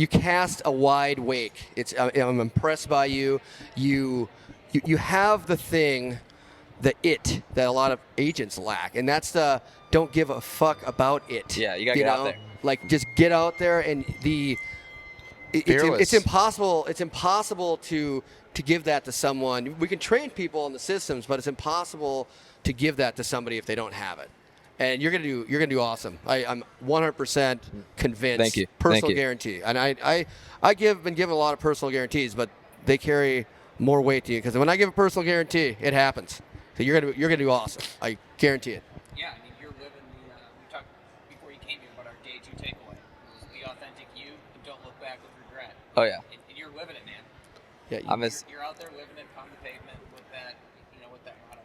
cast a wide wake. I'm impressed by you. You have the thing, that a lot of agents lack, and that's the don't give a fuck about it. Yeah, you gotta get out there. Like, just get out there, and Fearless. it's impossible. It's impossible to give that to someone. We can train people on the systems, but it's impossible to give that to somebody if they don't have it. And you're gonna do awesome. I'm 100% convinced. Thank you. Personal Thank you. guarantee. And I been given a lot of personal guarantees, but they carry more weight to you, because when I give a personal guarantee, it happens. So you're gonna do awesome. I guarantee it. Yeah, I mean, you're living the. We talked before you came here about our day 2 takeaway. It was be authentic you and don't look back with regret. Oh, yeah. And you're living it, man. Yeah. You're out there living it, pound the pavement with that, with that motto.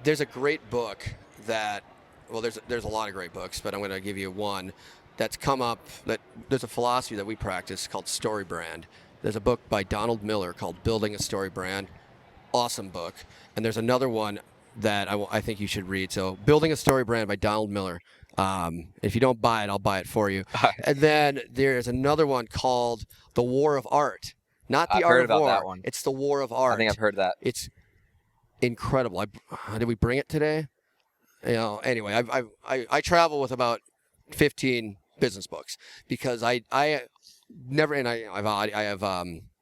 There's a great book that, well, there's a lot of great books, but I'm going to give you one that's come up. That there's a philosophy that we practice called Story Brand. There's a book by Donald Miller called Building a Story Brand. Awesome book. And there's another one that I think you should read. So, Building a Story Brand by Donald Miller. If you don't buy it, I'll buy it for you. And then there's another one called The War of Art. Not the I've art heard of about war. that one. It's the War of Art. I think I've heard that. It's incredible. Did we bring it today? Anyway, I travel with about 15 business books, because I never, and I have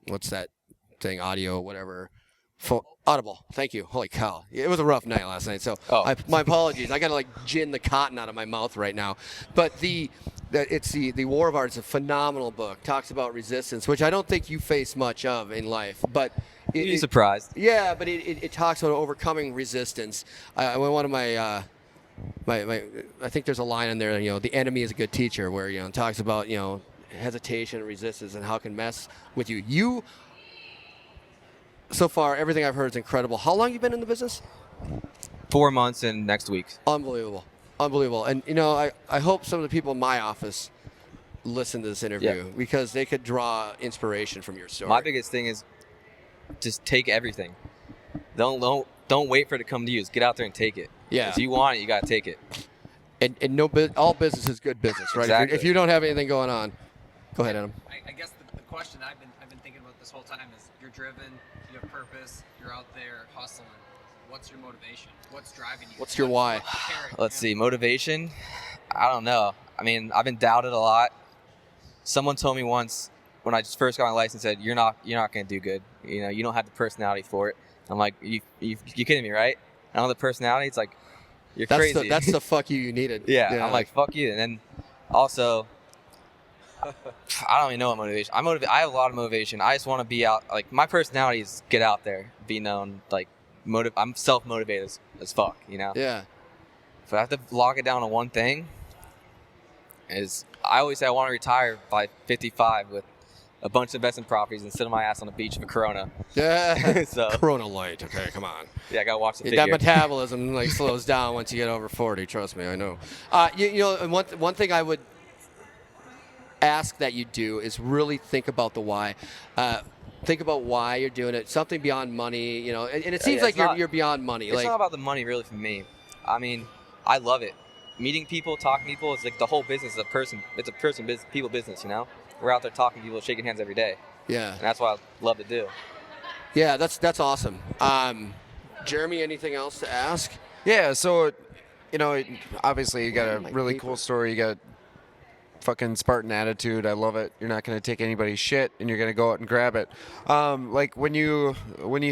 what's that thing, audio, whatever, Audible. Thank you. Holy cow. It was a rough night last night, so my apologies. I got to gin the cotton out of my mouth right now. But the War of Art is a phenomenal book. Talks about resistance, which I don't think you face much of in life, but You'd be surprised. yeah, but it talks about overcoming resistance. One of my I think there's a line in there, the enemy is a good teacher, where, it talks about, hesitation and resistance and how it can mess with you. So far, everything I've heard is incredible. How long have you been in the business? 4 months and next week. Unbelievable. And, I hope some of the people in my office listen to this interview, because they could draw inspiration from your story. My biggest thing is just take everything. Don't wait for it to come to you. Just get out there and take it. Yeah. If you want it, you gotta take it. And all business is good business, right? Exactly. If you don't have anything going on, go ahead, Adam. I guess the question I've been thinking about this whole time is, you're driven, you have purpose, you're out there hustling. What's your motivation? What's driving you? What's your why? What's the carrot? Let's see, motivation. I don't know. I mean, I've been doubted a lot. Someone told me once when I just first got my license, said, "You're not gonna do good. You don't have the personality for it." I'm like, you kidding me, right? I don't have the personality. It's like, you're crazy. That's the fuck you needed. Yeah, I'm like, fuck you. And then also, I don't even know what motivation. I have a lot of motivation. I just want to be out. Like, my personality is get out there, be known. Like, I'm self-motivated as fuck, Yeah. if I have to lock it down to one thing, is I always say I want to retire by 55 with a bunch of investment properties and sit on my ass on the beach with a Corona. Yeah. So Corona Light. Okay, come on. yeah, I gotta watch the That figure. metabolism like slows down once you get over 40. Trust me, I know. You know, and one thing I would ask that you do is really think about the why. Think about why you're doing it. Something beyond money, you know. And it seems Yeah, like it's not- you're beyond money. It's Like, not about the money really for me. I mean, I love it. Meeting people, talking to people, it's like the whole business is a person. It's a person, people business, you know? We're out there talking to people, shaking hands every day. yeah, And that's what I love to do. yeah. That's awesome. Jeremy, anything else to ask? Yeah, so, you know, obviously you got a really cool story. You got fucking Spartan attitude. I love it. You're not going to take anybody's shit, and you're going to go out and grab it. Like when you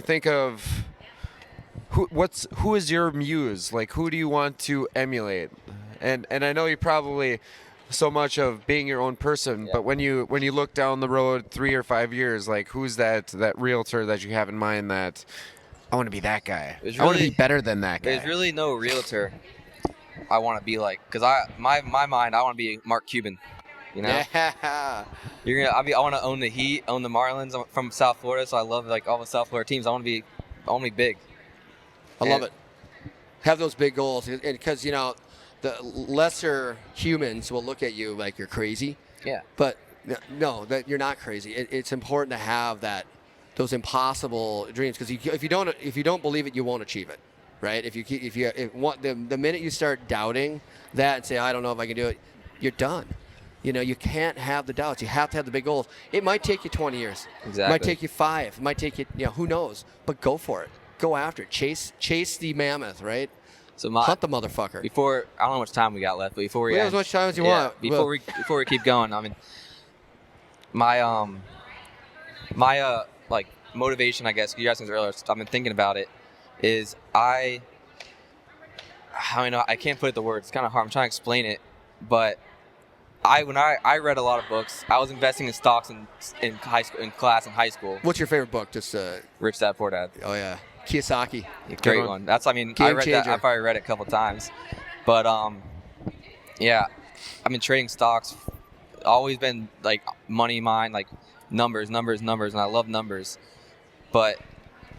think of who is your muse? Like, who do you want to emulate? And I know you probably so much of being your own person, Yeah. but when you look down the road 3 or 5 years, like who's that realtor that you have in mind that I want to be that guy? I want to be better than that guy. There's really no realtor I want to be like, because my mind, I want to be Mark Cuban. You know, Yeah. I want to own the Heat, own the Marlins. I'm from South Florida, so I love like all the South Florida teams. I want to be big. I love it. Have those big goals, and because you know, the lesser humans will look at you like you're crazy. Yeah. But no, that you're not crazy. It's important to have those impossible dreams, because if you don't believe it, you won't achieve it, right? The minute you start doubting that and say, I don't know if I can do it, you're done. You know, you can't have the doubts. You have to have the big goals. It might take you 20 years. Exactly. It might take you 5. It might take you, who knows? But go for it. Go after it. Chase the mammoth, right? So Hunt the motherfucker. Before, I don't know how much time we got left, but before we We have end, as much time as you want. Before we keep going, I mean, my like motivation, I guess, you guys said earlier, I've been thinking about it, is I can't put it to words. It's kind of hard. I'm trying to explain it, but when I read a lot of books. I was investing in stocks in high school. What's your favorite book? Just Rich Dad Poor Dad. oh yeah, Kiyosaki. Great one. I Game read that. changer. I probably read it a couple times, but yeah, I've been trading stocks. Always been like money mind, like numbers, and I love numbers. But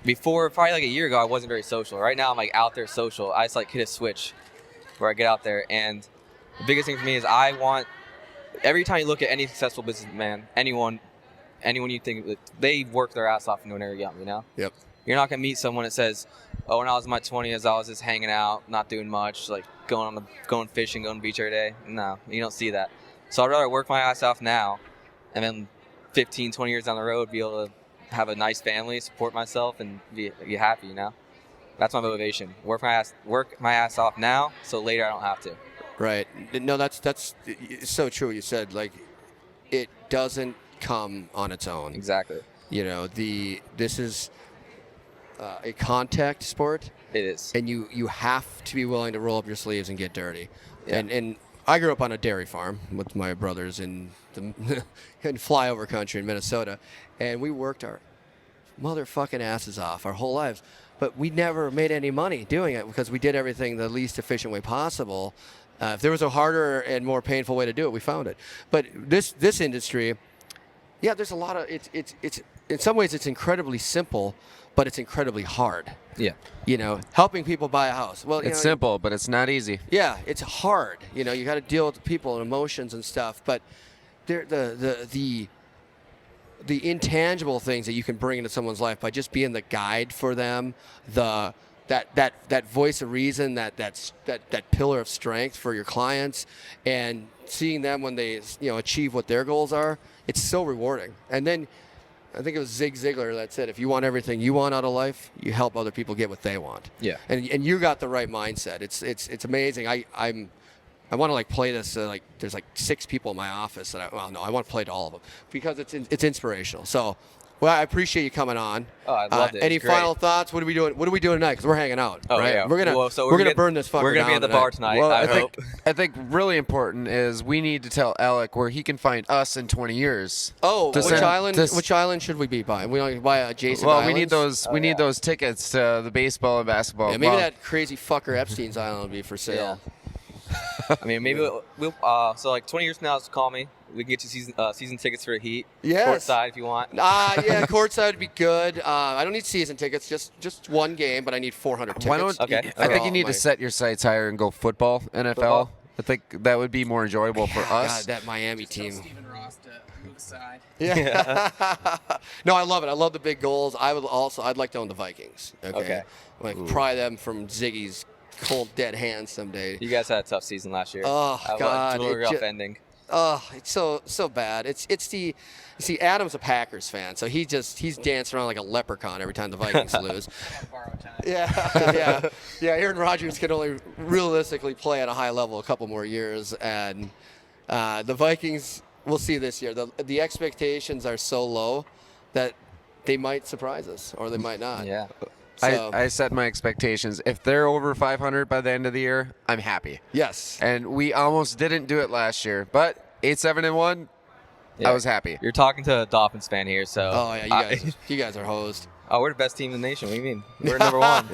before, probably like a year ago, I wasn't very social. Right now, I'm like out there social. I just like hit a switch where I get out there, and the biggest thing for me is I want. Every time you look at any successful businessman, anyone you think, they work their ass off when they're young, you know? Yep. You're not going to meet someone that says, oh, when I was in my 20s, I was just hanging out, not doing much, like going fishing, going to the beach every day. No, you don't see that. So I'd rather work my ass off now and then 15, 20 years down the road be able to have a nice family, support myself, and be happy, you know? That's my motivation. Work my ass off now so later I don't have to. Right. No, that's so true what you said. Like, it doesn't come on its own. Exactly. You know, this is a contact sport. It is. And you have to be willing to roll up your sleeves and get dirty. Yeah. And I grew up on a dairy farm with my brothers in flyover country in Minnesota, and we worked our motherfucking asses off our whole lives. But we never made any money doing it because we did everything the least efficient way possible. If there was a harder and more painful way to do it, we found it. But this industry, yeah, there's a lot of it's in some ways it's incredibly simple, but it's incredibly hard. Yeah. You know, helping people buy a house. Well, It's simple, but it's not easy. Yeah, it's hard. You know, you got to deal with people and emotions and stuff. But the intangible things that you can bring into someone's life by just being the guide for them, that voice of reason, that pillar of strength for your clients, and seeing them when they achieve what their goals are, it's so rewarding. And then I think it was Zig Ziglar that said, if you want everything you want out of life, you help other people get what they want. Yeah. And you got the right mindset. It's amazing. I want to like play this. There's like 6 people in my office that I want to play to all of them because it's inspirational. So Well, I appreciate you coming on. Oh, I loved it. It Any was great. final thoughts? What are we doing? What are we doing tonight? Because we're hanging out. Oh, right? yeah. We're gonna Well, so we're gonna get- burn this fucker We're gonna be down at the tonight. bar tonight. Well, I I hope. think really important is we need to tell Alec where he can find us in 20 years. Oh, To which send- island? to s- Which island should we be by? We don't buy adjacent Well, islands? we need those. Oh, we need yeah. those tickets to the baseball and basketball. Yeah, maybe Well, that crazy fucker Epstein's island will be for sale. I mean, maybe we'll so like 20 years from now, just call me. We can get you season tickets for the Heat. Yes. Courtside if you want. Yeah, courtside would be good. I don't need season tickets, just one game, but I need 400 tickets. Why don't? Okay. I think Oh, you need my- to set your sights higher and go football, NFL. Football? I think that would be more enjoyable for God, us. that Miami Tell team. Stephen Ross to move aside. Yeah. No, I love it. I love the big goals. I'd like to own the Vikings. Okay. Like pry them from Ziggy's cold dead hands someday. You guys had a tough season last year. Oh, God, Really it rough ju- ending. Oh, it's so bad. It's the you see, Adam's a Packers fan, so he's dancing around like a leprechaun every time the Vikings lose. On borrowed time. Yeah. Aaron Rodgers can only realistically play at a high level a couple more years, and the Vikings. We'll see this year. The expectations are so low that they might surprise us, or they might not. Yeah. So, I set my expectations. If they're over 500 by the end of the year, I'm happy. yes. And we almost didn't do it last year, but 8-7-1, Yeah. I was happy. You're talking to a Dolphins fan here, so. Oh yeah, you guys are hosed. Oh, we're the best team in the nation. What do you mean? We're number one.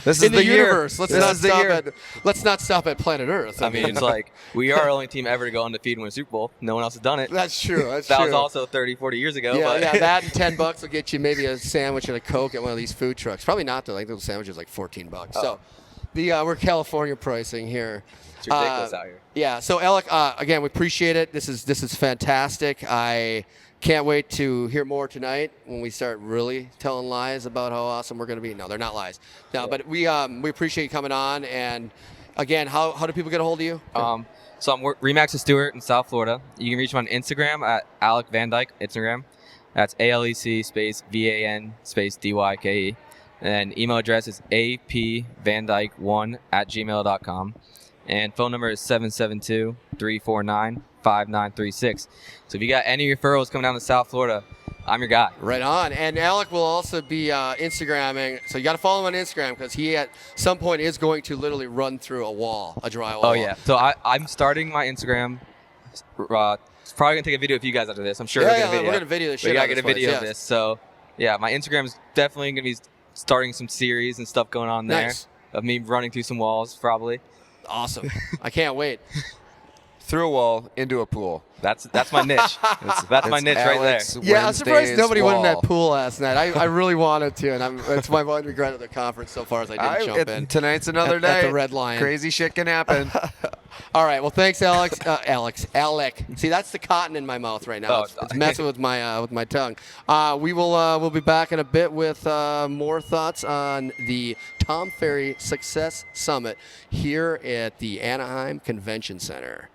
This is In the year. universe. Let's This not is the stop year. let's not stop at planet Earth. I mean, it's like we are the only team ever to go undefeated and win a Super Bowl. No one else has done it. that's true. That's That true. was also 30, 40 years ago. Yeah, but yeah, that and $10 will get you maybe a sandwich and a Coke at one of these food trucks. Probably not though. Like those sandwiches, like $14. So, we're California pricing here. It's ridiculous out here. Yeah. So, Alec, again, we appreciate it. This is fantastic. I can't wait to hear more tonight when we start really telling lies about how awesome we're going to be. No, they're not lies. No, but we appreciate you coming on. And again, how do people get a hold of you? So I'm Remax of Stewart in South Florida. You can reach me on Instagram at Alec Van Dyke, Instagram. That's ALEC space VAN space DYKE. And email address is apvandyke1@gmail.com. And phone number is 772-349-5936. So if you got any referrals coming down to South Florida, I'm your guy. Right on. And Alec will also be Instagramming. So you got to follow him on Instagram because he at some point is going to literally run through a drywall. Oh, yeah. So I'm starting my Instagram. It's probably going to take a video of you guys after this. I'm sure Yeah, we're yeah, going to video. we're gonna video the But shit you out gotta of get a this video place, of yes. this. So, yeah, my Instagram is definitely going to be starting some series and stuff going on there. Nice. Of me running through some walls, probably. Awesome. I can't wait. Through a wall into a pool. That's my niche. That's my It's niche right there. Alex Yeah, I'm surprised Wednesday's nobody went in wall. that pool last night. I really wanted to, and it's my one regret of the conference so far is I didn't jump in. Tonight's another At night. the Red Lion. Crazy shit can happen. All right. Well, thanks, Alex. Alec. See, that's the cotton in my mouth right now. Oh, It's messing with my tongue. We'll be back in a bit with more thoughts on the Tom Ferry Success Summit here at the Anaheim Convention Center.